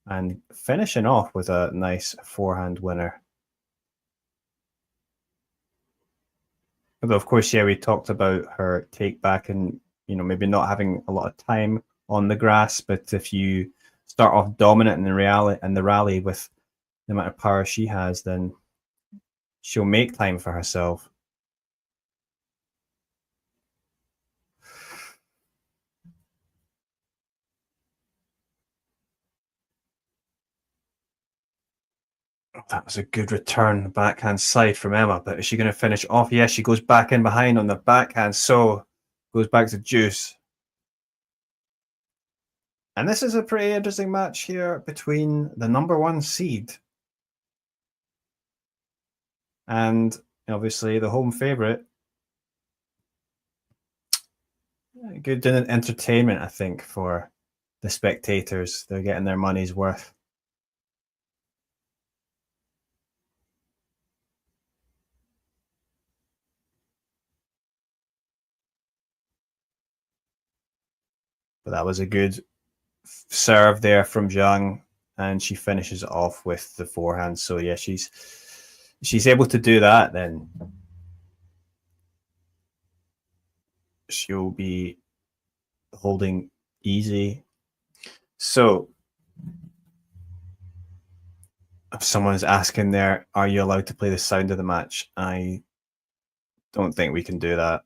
Speaker 11: and finishing off with a nice forehand winner. But of course, yeah, we talked about her take back and, you know, maybe not having a lot of time on the grass. But if you start off dominant in the rally with the amount of power she has, then she'll make time for herself. That was a good return backhand side from Emma, but is she going to finish off? Yes, she goes back in behind on the backhand, so goes back to deuce. And this is a pretty interesting match here between the #1 seed and obviously the home favorite. Good entertainment, I think, for the spectators. They're getting their money's worth. But that was a good serve there from Zheng, and she finishes it off with the forehand. So yeah, she's able to do that, then she'll be holding easy. So if someone's asking there, are you allowed to play the sound of the match? I don't think we can do that.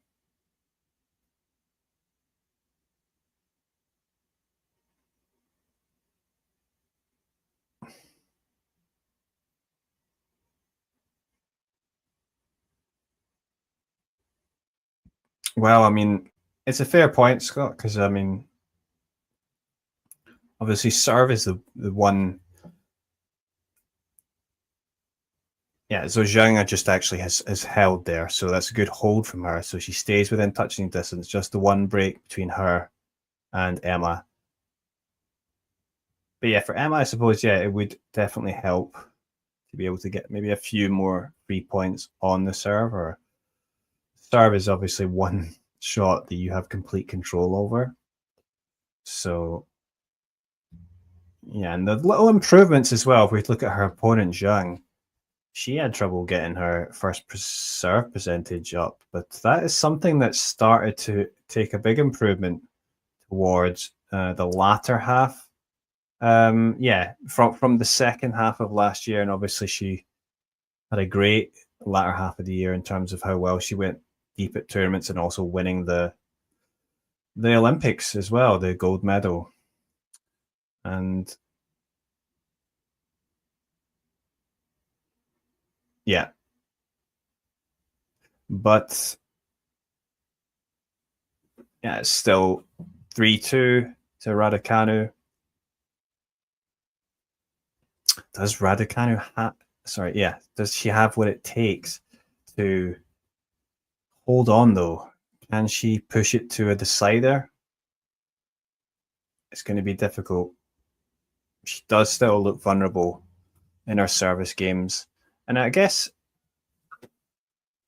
Speaker 11: Well, I mean, it's a fair point, Scott, because I mean, obviously serve is the one. Yeah, so Zheng just actually has held there, so that's a good hold from her. So she stays within touching distance, just the one break between her and Emma. But yeah, for Emma, I suppose, yeah, it would definitely help to be able to get maybe a few more free points on the serve. Or serve is obviously one shot that you have complete control over. So yeah, and the little improvements as well. If we look at her opponent, Zheng, she had trouble getting her first serve percentage up, but that is something that started to take a big improvement towards the latter half. Yeah, from the second half of last year, and obviously she had a great latter half of the year in terms of how well she went deep at tournaments and also winning the Olympics as well, the gold medal. And yeah, but yeah, it's still 3-2 to Raducanu. Does Raducanu have? Sorry, yeah. Does she have what it takes to hold on though? Can she push it to a decider? It's going to be difficult. She does still look vulnerable in her service games, and I guess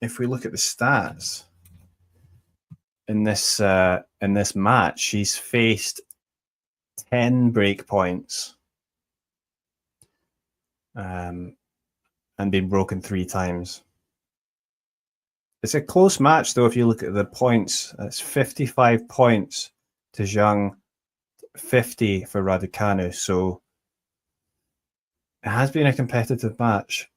Speaker 11: if we look at the stats in this match, she's faced 10 break points and been broken 3 times. It's a close match, though, if you look at the points. It's 55 points to Zheng, 50 for Raducanu. So it has been a competitive match.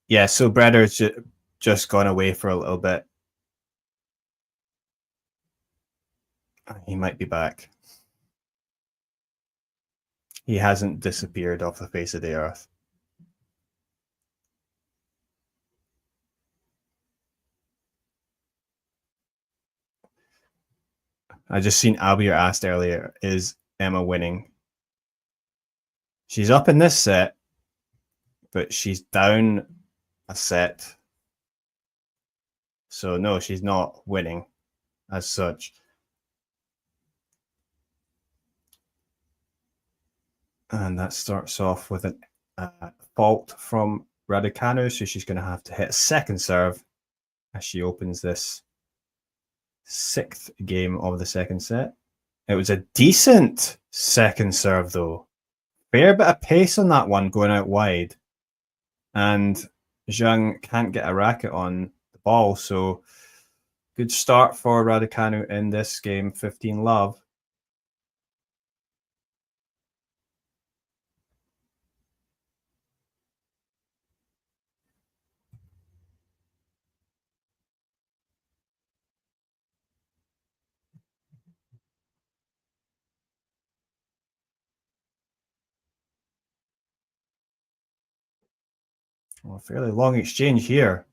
Speaker 11: Yeah, so Breder's just gone away for a little bit. He might be back. He hasn't disappeared off the face of the earth. I just seen Albir asked earlier, is Emma winning? She's up in this set, but she's down a set. So no, she's not winning as such. And that starts off with a fault from Raducanu, so she's going to have to hit a second serve as she opens this 6th game of the second set. It was a decent second serve, though. Fair bit of pace on that one going out wide. And Zheng can't get a racket on the ball, so good start for Raducanu in this game, 15-love. Well, a fairly long exchange here.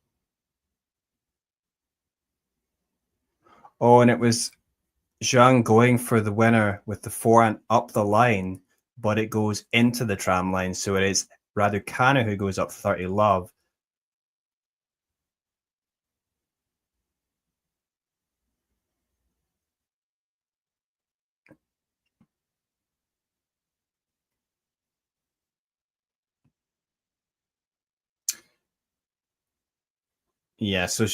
Speaker 11: Oh, and it was Zheng going for the winner with the forehand up the line, but it goes into the tram line. So it is Raducanu who goes up 30-love. Yeah, so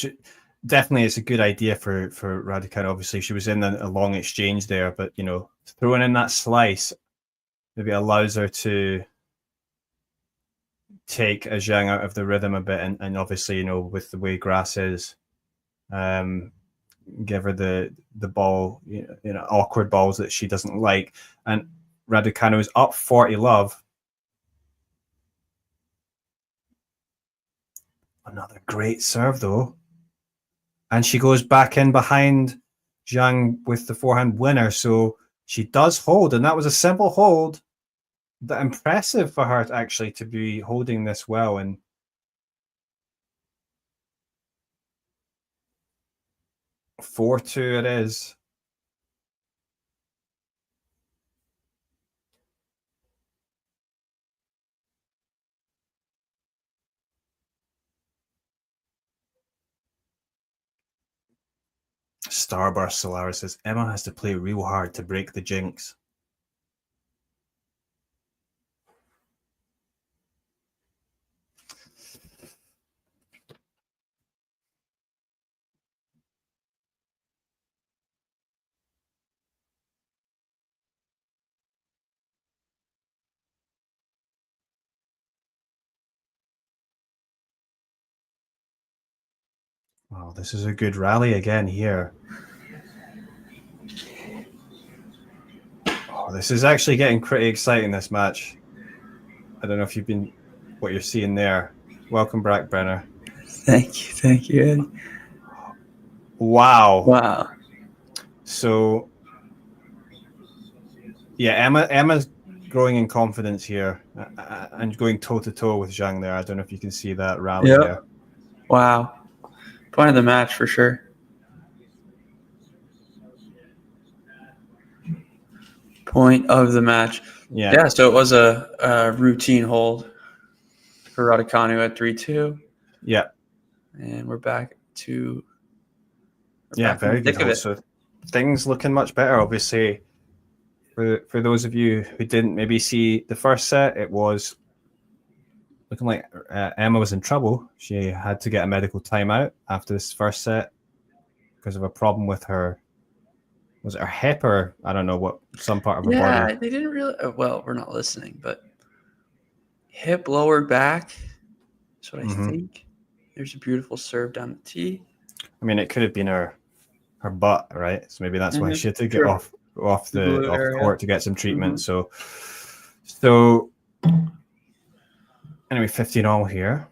Speaker 11: definitely it's a good idea for Raducanu. Obviously, she was in a long exchange there, but you know, throwing in that slice maybe allows her to take a Zheng out of the rhythm a bit, and obviously, you know, with the way grass is, give her the ball, you know, awkward balls that she doesn't like. And Raducanu is up 40-love. Another great serve, though. And she goes back in behind Zheng with the forehand winner. So she does hold, and that was a simple hold. But impressive for her actually to be holding this well. And 4-2 it is. Starburst Solaris says Emma has to play real hard to break the jinx. Oh, this is a good rally again here. Oh, this is actually getting pretty exciting, this match. I don't know if what you're seeing there. Welcome back, Brenner.
Speaker 12: Thank you, Eddie.
Speaker 11: Wow. So, yeah, Emma's growing in confidence here and going toe-to-toe with Zheng there. I don't know if you can see that rally there.
Speaker 12: Wow. Point of the match for sure. Point of the match. Yeah, so it was a routine hold for Raducanu at 3-2.
Speaker 11: Yeah.
Speaker 12: And we're back to...
Speaker 11: very good hold. So things looking much better, obviously. For those of you who didn't maybe see the first set, it was looking like Emma was in trouble. She had to get a medical timeout after this first set because of a problem with her. Was it her hip or I don't know what, some part of her body?
Speaker 12: Yeah, they didn't really. Well, we're not listening, but hip, lower back. That's what I think. There's a beautiful serve down the tee.
Speaker 11: I mean, it could have been her butt, right? So maybe that's why she had to get off the court to get some treatment. So anyway, 15-all here.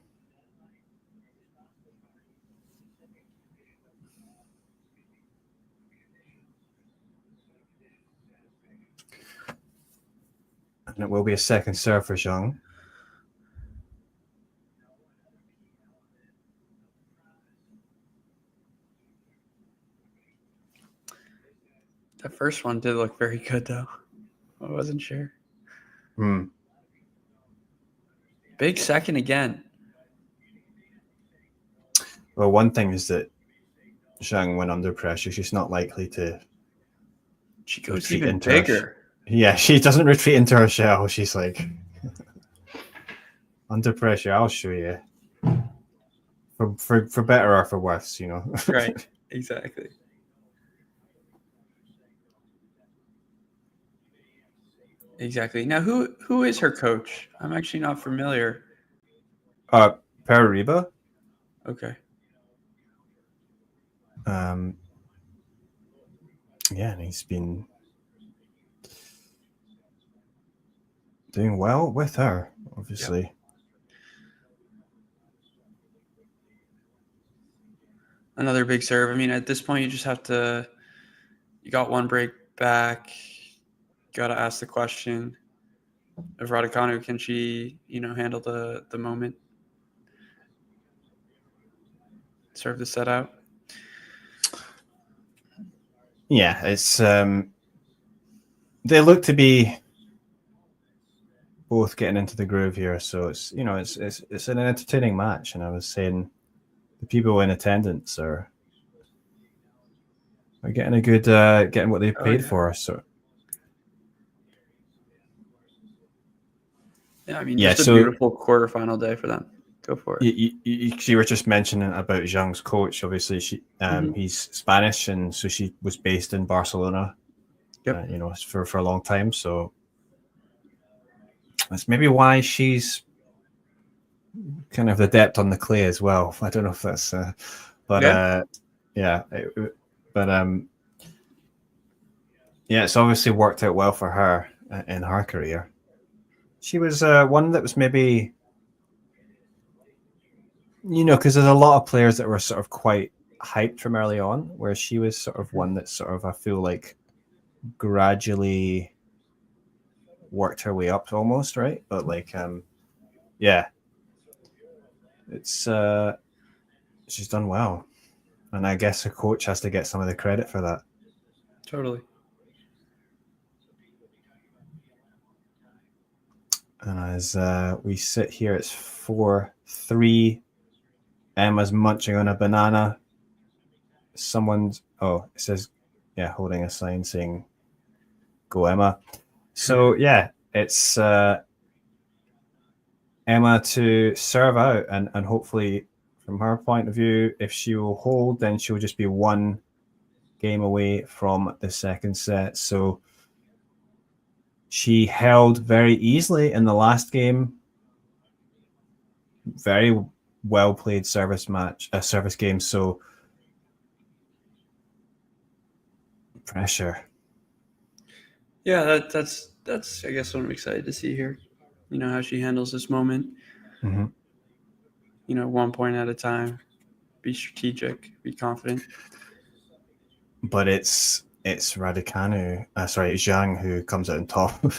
Speaker 11: And it will be a second serve for Zheng.
Speaker 12: The first one did look very good, though. I wasn't sure. Big second again.
Speaker 11: Well, one thing is that Zheng, when under pressure, she's not likely to.
Speaker 12: She goes even bigger.
Speaker 11: Yeah, she doesn't retreat into her shell. She's like, under pressure, I'll show you. For better or for worse, you know.
Speaker 12: Right, exactly. Exactly. Now, who is her coach? I'm actually not familiar.
Speaker 11: Parariba.
Speaker 12: Okay.
Speaker 11: Yeah, and he's been doing well with her, obviously.
Speaker 12: Yep. Another big serve. I mean, at this point, you just have to. You got one break back. Got to ask the question of Raducanu, can she, handle the moment? Serve the set out.
Speaker 11: Yeah, it's they look to be both getting into the groove here, so it's it's an entertaining match, and I was saying the people in attendance are getting a good getting what they paid for. So
Speaker 12: yeah, I mean, just a beautiful quarterfinal day for them. Go for it.
Speaker 11: You were just mentioning about Zheng's coach. Obviously, he's Spanish, and so she was based in Barcelona.
Speaker 12: Yep.
Speaker 11: For a long time. So that's maybe why she's kind of adept on the clay as well. I don't know if that's, it's obviously worked out well for her in her career. She was one that was maybe, because there's a lot of players that were sort of quite hyped from early on, where she was sort of one that sort of, I feel like, gradually worked her way up almost, right? But like, it's she's done well, and I guess her coach has to get some of the credit for that.
Speaker 12: Totally.
Speaker 11: And as we sit here, it's 4-3. Emma's munching on a banana. It says, holding a sign saying, "Go Emma." So it's Emma to serve out, and hopefully, from her point of view, if she will hold, then she'll just be one game away from the second set. So she held very easily in the last game. Very well played service game. So pressure.
Speaker 12: Yeah, that's I guess what I'm excited to see here. You know, how she handles this moment.
Speaker 11: Mm-hmm.
Speaker 12: You know, 1 point at a time. Be strategic. Be confident.
Speaker 11: But it's Raducanu, sorry, Zheng who comes out on top.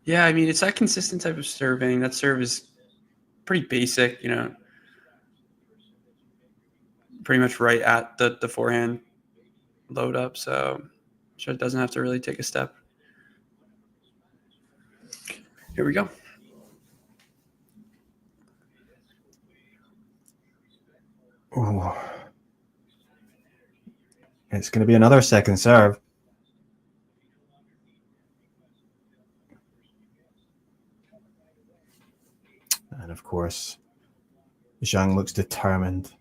Speaker 12: Yeah, I mean, it's that consistent type of serving. That serve is pretty basic, you know, pretty much right at the forehand load up. So sure it doesn't have to really take a step. Here we go.
Speaker 11: Ooh. It's going to be another second serve. And of course, Zheng looks determined.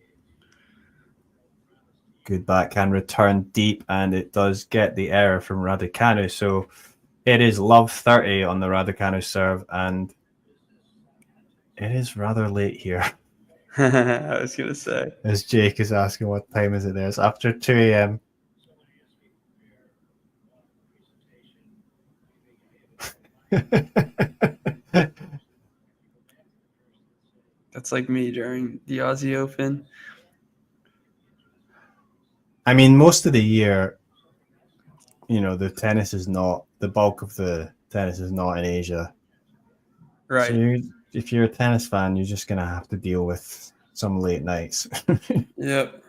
Speaker 11: Good backhand return deep, and it does get the error from Raducanu. So it is love 30 on the Raducanu serve, and it is rather late here.
Speaker 12: I was going to say.
Speaker 11: As Jake is asking what time is it there. It's after 2 a.m.
Speaker 12: That's like me during the Aussie Open.
Speaker 11: I mean, most of the year, you know, the bulk of the tennis is not in Asia.
Speaker 12: Right.
Speaker 11: So if you're a tennis fan, you're just going to have to deal with some late nights.
Speaker 12: Yep.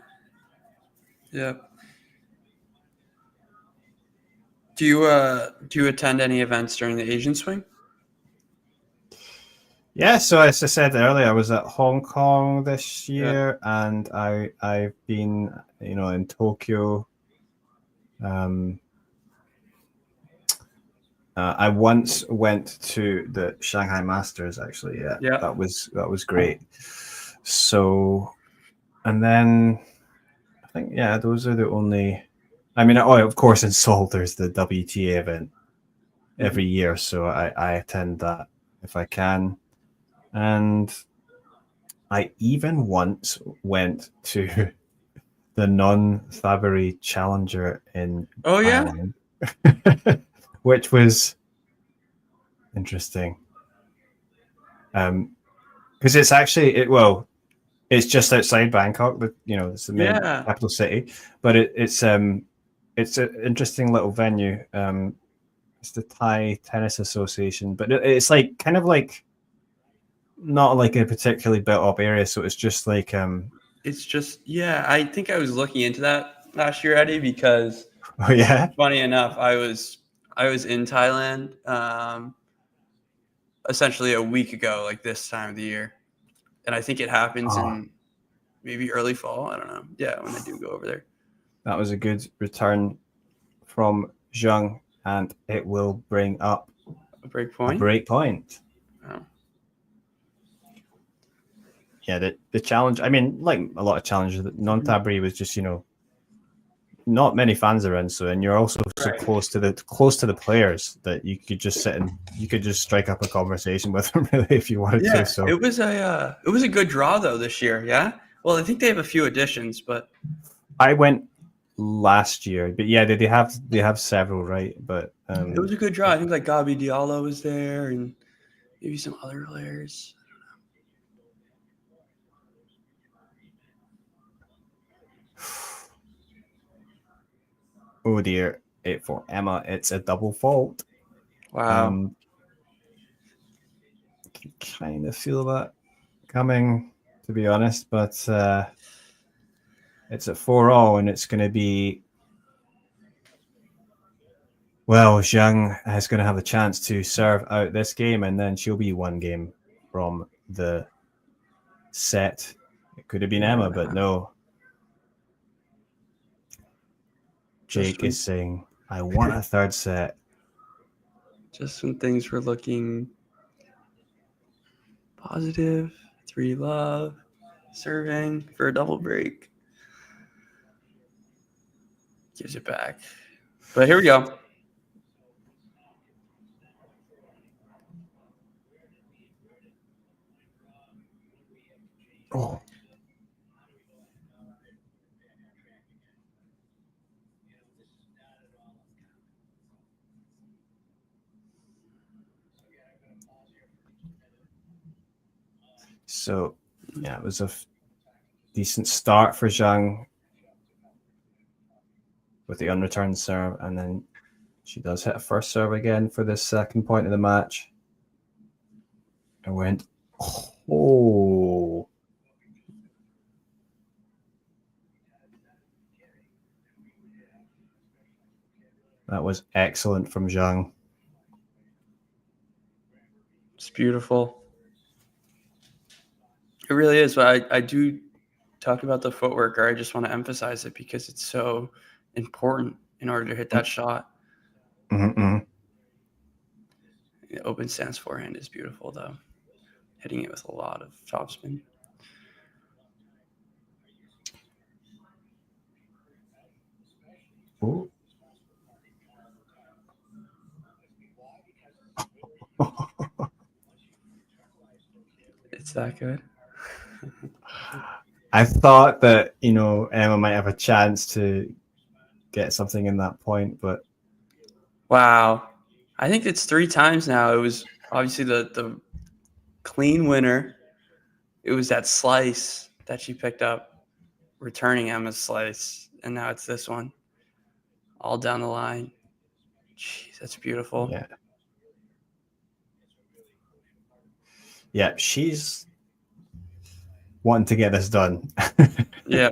Speaker 12: Do you attend any events during the Asian swing?
Speaker 11: Yeah, so as I said earlier, I was at Hong Kong this year, and I've been, you know, in Tokyo. I once went to the Shanghai Masters, actually. Yeah. That was great. So, and then I think those are the only. I mean, of course, in Seoul there's the WTA event every year, so I attend that if I can. And I even once went to the non-Fabry Challenger in Thailand, which was interesting. Because it's actually it's just outside Bangkok. It's the main capital city, but it's an interesting little venue. It's the Thai Tennis Association, but it's like kind of like not like a particularly built up area, so it's just like
Speaker 12: it's just I think I was looking into that last year, Eddie, because funny enough, I was in Thailand essentially a week ago, like this time of the year, and I think it happens in maybe early fall. I don't know. Yeah, when they do go over there.
Speaker 11: That was a good return from Zheng, and it will bring up
Speaker 12: a break point.
Speaker 11: Wow. Yeah, the challenge. I mean, like a lot of challenges, non-Fabry was just not many fans around. So, and you're also so close to the players that you could just sit and you could just strike up a conversation with them really if you wanted to. So
Speaker 12: it was a good draw though this year. Yeah. Well, I think they have a few additions, but
Speaker 11: I went last year, but they have several, right? But
Speaker 12: it was a good draw. I think like Gabi Diallo was there, and maybe some other players.
Speaker 11: Oh dear, for Emma, it's a double fault.
Speaker 12: Wow.
Speaker 11: Kind of feel that coming, to be honest, but it's at 4-all, and it's going to be. Well, Zheng is going to have a chance to serve out this game, and then she'll be one game from the set. It could have been Emma, but no. Jake is saying, I want a third set.
Speaker 12: Just when things were looking positive, 3-love, serving for a double break. Gives it back. But here we go.
Speaker 11: Oh. So, yeah, it was a decent start for Zheng with the unreturned serve, and then she does hit a first serve again for this second point of the match. It went, oh. That was excellent from Zheng.
Speaker 12: It's beautiful. It really is. But I do talk about the footwork, or I just want to emphasize it because it's so important in order to hit that shot.
Speaker 11: Mm-hmm.
Speaker 12: The open stance forehand is beautiful, though. Hitting it with a lot of topspin.
Speaker 11: Ooh.
Speaker 12: It's that good.
Speaker 11: I thought that, Emma might have a chance to get something in that point, but
Speaker 12: wow. I think it's 3 times now. It was obviously the clean winner. It was that slice that she picked up, returning Emma's slice, and now it's this one. All down the line. Jeez, that's beautiful.
Speaker 11: yeah. Yeah, she's wanting to get this done.
Speaker 12: Yeah.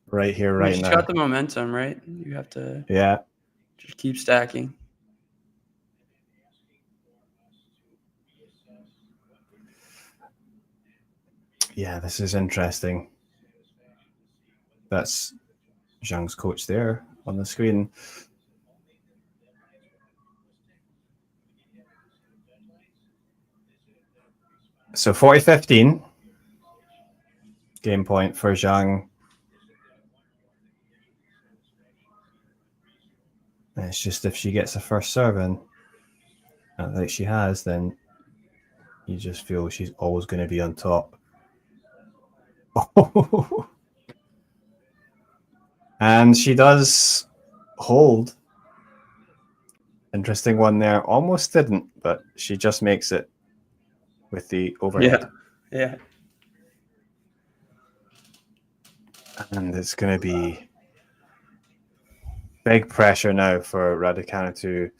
Speaker 11: Right here, right
Speaker 12: She's
Speaker 11: now.
Speaker 12: got the momentum, right? You have to just keep stacking.
Speaker 11: Yeah, this is interesting. That's Zheng's coach there on the screen. So 40-15. Game point for Zheng. And it's just if she gets a first serve in, like she has, then you just feel she's always going to be on top. And she does hold. Interesting one there. Almost didn't, but she just makes it with the overhead.
Speaker 12: Yeah.
Speaker 11: And it's going to be big pressure now for Raducanu to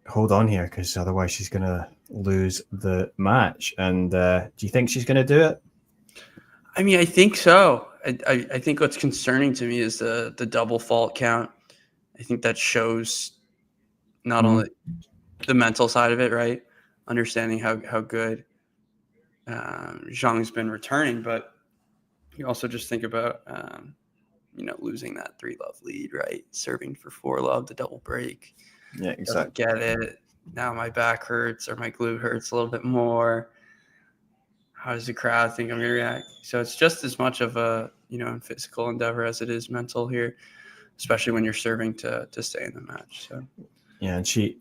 Speaker 11: hold on here, because otherwise she's going to lose the match. And do you think she's going to do it?
Speaker 12: I mean, I think so. I think what's concerning to me is the double fault count. I think that shows not only the mental side of it, right? Understanding how good Zhang's been returning, but you also just think about, losing that 3-love lead, right? Serving for 4-love, the double break.
Speaker 11: Yeah, exactly.
Speaker 12: Doesn't get it. Now my back hurts or my glute hurts a little bit more. How does the crowd think I'm going to react? So it's just as much of a, physical endeavor as it is mental here, especially when you're serving to stay in the match. So
Speaker 11: yeah, and she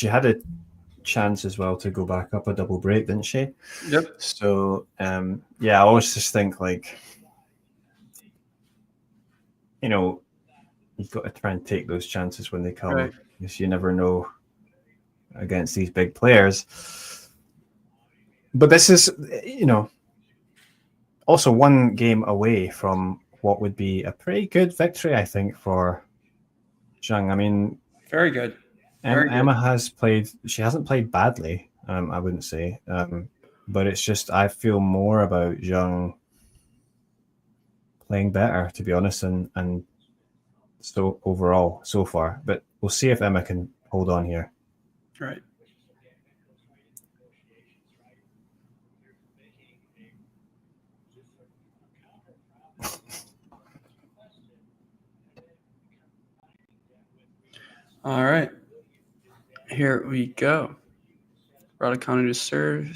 Speaker 11: had a chance as well to go back up a double break, didn't she?
Speaker 12: Yep.
Speaker 11: So I always just think you've got to try and take those chances when they come,
Speaker 12: right,
Speaker 11: because you never know against these big players. But this is, also one game away from what would be a pretty good victory, I think, for Zheng. I mean,
Speaker 12: very good.
Speaker 11: Emma has played. She hasn't played badly, I wouldn't say. But it's just I feel more about Zheng playing better, to be honest, and so overall so far. But we'll see if Emma can hold on here.
Speaker 12: Right. All right. Here we go. Raducanu to serve,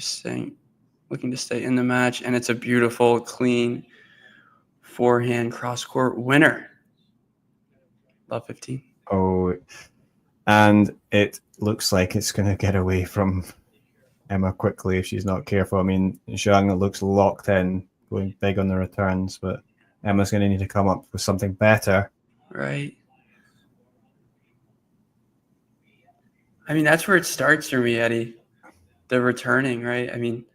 Speaker 12: looking to stay in the match, and it's a beautiful, clean forehand cross-court winner. Love 15.
Speaker 11: Oh, and it looks like it's going to get away from Emma quickly if she's not careful. I mean, Zheng looks locked in, going big on the returns, but Emma's going to need to come up with something better.
Speaker 12: Right. I mean, that's where it starts for me, Eddie. the returning, right? I mean,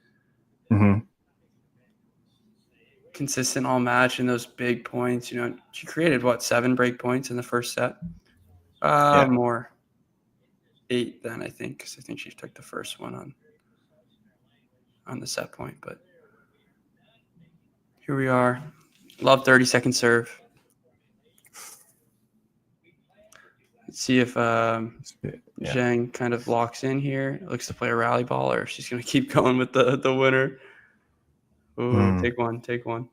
Speaker 12: consistent all match and those big points. You know, she created 7 break points in the first set? More. 8 then, I think, because I think she took the first one on the set point. But here we are. Love 30-second serve. Let's see if Zheng kind of locks in here. Looks to play a rally ball, or she's going to keep going with the winner. Ooh, take one.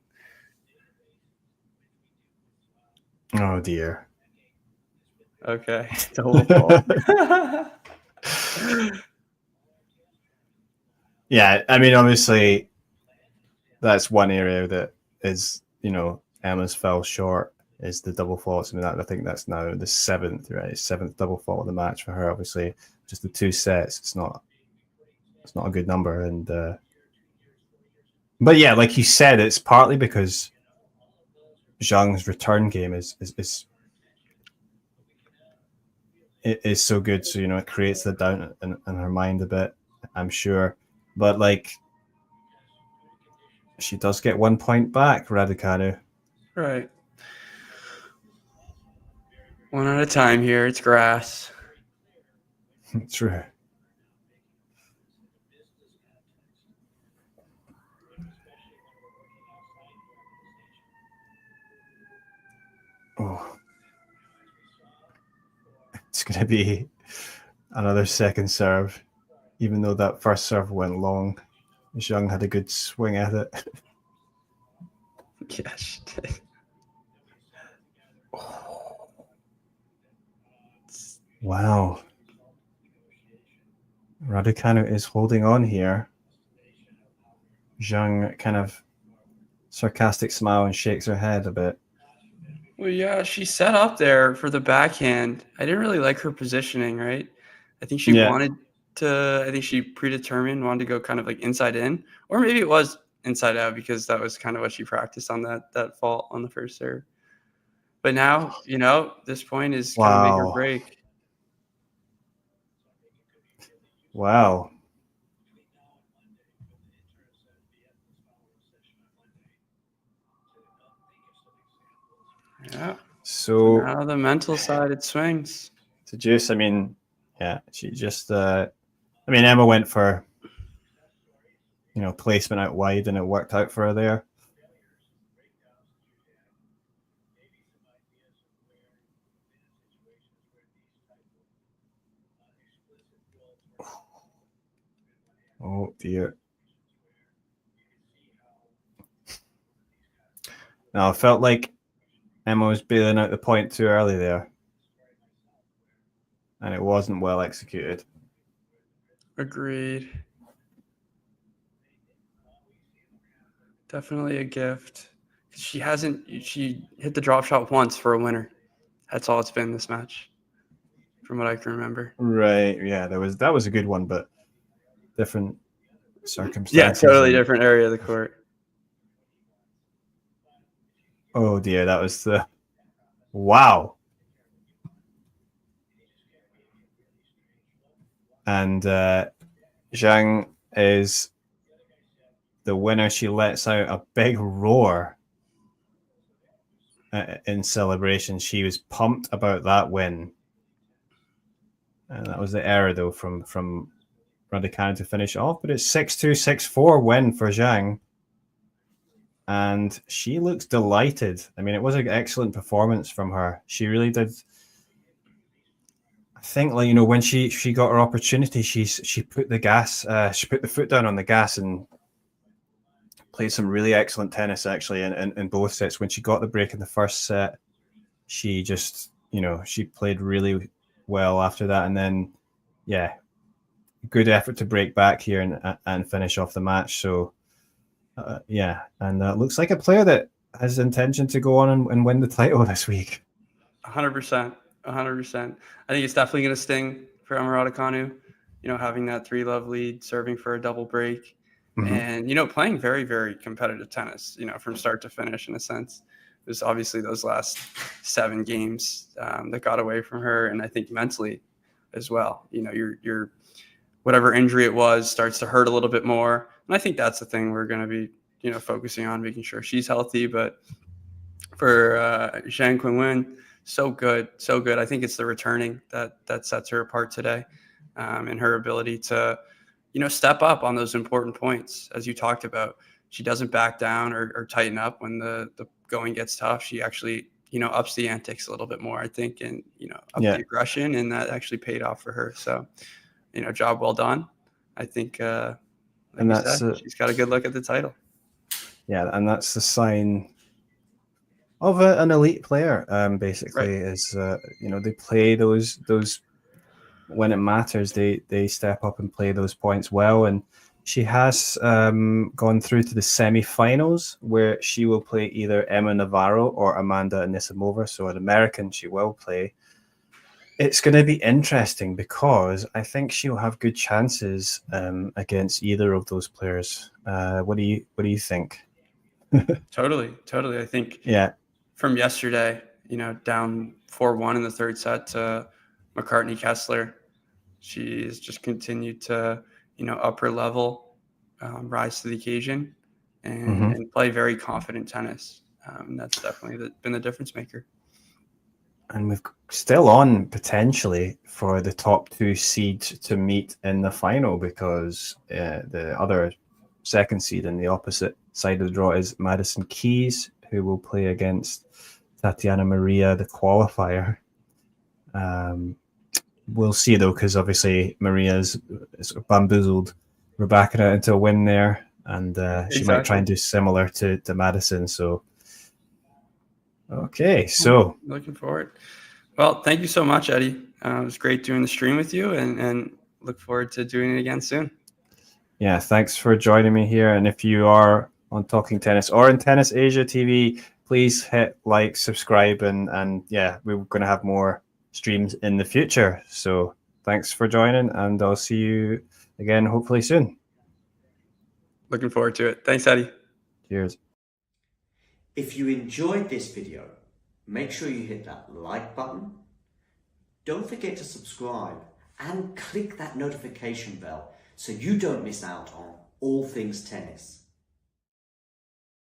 Speaker 11: Oh, dear.
Speaker 12: Okay. Double fault.
Speaker 11: Yeah, I mean, obviously, that's one area that is, Emma's fell short is the double faults. I mean, I think that's now the 7th, right? 7th double fault of the match for her. Obviously, just the 2 sets. It's not a good number. And but yeah, like you said, it's partly because Zhang's return game is so good. So it creates the doubt in her mind a bit, I'm sure. But like, she does get 1 point back, Raducanu.
Speaker 12: Right. One at a time here. It's grass.
Speaker 11: True. Oh. It's going to be another second serve, even though that first serve went long. Zheng had a good swing at it.
Speaker 12: Yeah, she did.
Speaker 11: Wow. Raducanu is holding on here. Zheng kind of sarcastic smile and shakes her head a bit.
Speaker 12: Well, yeah, she set up there for the backhand. I didn't really like her positioning, right? I think she wanted to, I think she predetermined, wanted to go kind of like inside in, or maybe it was inside out because that was kind of what she practiced on that fault on the first serve. But now, this point is kind of make or break.
Speaker 11: Wow.
Speaker 12: Yeah.
Speaker 11: So
Speaker 12: now the mental side, it swings.
Speaker 11: To Juice, I mean, yeah, she just, Emma went for, placement out wide and it worked out for her there. Oh, dear. Now, I felt like Emma was bailing out the point too early there. And it wasn't well executed.
Speaker 12: Agreed. Definitely a gift. She hit the drop shot once for a winner. That's all it's been this match, from what I can remember.
Speaker 11: Right. Yeah, that was a good one, but different circumstances.
Speaker 12: Yeah, totally different area of the court.
Speaker 11: Oh dear, that was the wow. And Zheng is the winner. She lets out a big roar in celebration. She was pumped about that win. And that was the error, though, from Raducanu to finish off. But it's 6-2, 6-4 win for Zheng. And she looks delighted. I mean, it was an excellent performance from her. She really did. I think, when she got her opportunity, she put the foot down on the gas and played some really excellent tennis, actually, in both sets. When she got the break in the first set, she just, she played really well after that. And then, yeah, good effort to break back here and finish off the match. So, and looks like a player that has intention to go on and win the title this week.
Speaker 12: 100%. 100%. I think it's definitely going to sting for Emma Raducanu, having that 3-love lead, serving for a double break, and, playing very, very competitive tennis, from start to finish in a sense. It was obviously those last 7 games that got away from her, and I think mentally as well. You're whatever injury it was starts to hurt a little bit more. And I think that's the thing we're going to be, focusing on, making sure she's healthy. But for Zheng Qinwen, so good. I think it's the returning that sets her apart today, and her ability to, step up on those important points. As you talked about, she doesn't back down or tighten up when the going gets tough. She actually, ups the antics a little bit more, I think, and, up the aggression, and that actually paid off for her. So, job well done. I think,
Speaker 11: and that's
Speaker 12: she's got a good look at the title.
Speaker 11: Yeah, and that's the sign of an elite player. Basically,
Speaker 12: Right.
Speaker 11: is they play those when it matters. They step up and play those points well, and she has gone through to the semi-finals, where she will play either Emma Navarro or Amanda Anisimova. So an American she will play. It's going to be interesting because I think she'll have good chances against either of those players. What do you think?
Speaker 12: Totally. I think from yesterday, down 4-1 in the third set to McCartney Kessler, she's just continued to, up her level, rise to the occasion, and play very confident tennis. That's definitely been the difference maker.
Speaker 11: And we've still on potentially for the top 2 seed to meet in the final, because the other second seed in the opposite side of the draw is Madison Keys, who will play against Tatiana Maria, the qualifier. We'll see though, because obviously Maria's bamboozled Rebecca into a win there, and she might try and do similar to Madison. So okay, so
Speaker 12: looking forward. Well, thank you so much, Eddie. It was great doing the stream with you, and look forward to doing it again soon.
Speaker 11: Yeah, thanks for joining me here. And if you are on Talking Tennis or in Tennis Asia TV, please hit like, subscribe, and yeah, we're going to have more streams in the future. So thanks for joining, and I'll see you again hopefully soon.
Speaker 12: Looking forward to it. Thanks, Eddie.
Speaker 11: Cheers.
Speaker 2: If you enjoyed this video, make sure you hit that like button. Don't forget to subscribe and click that notification bell so you don't miss out on all things tennis.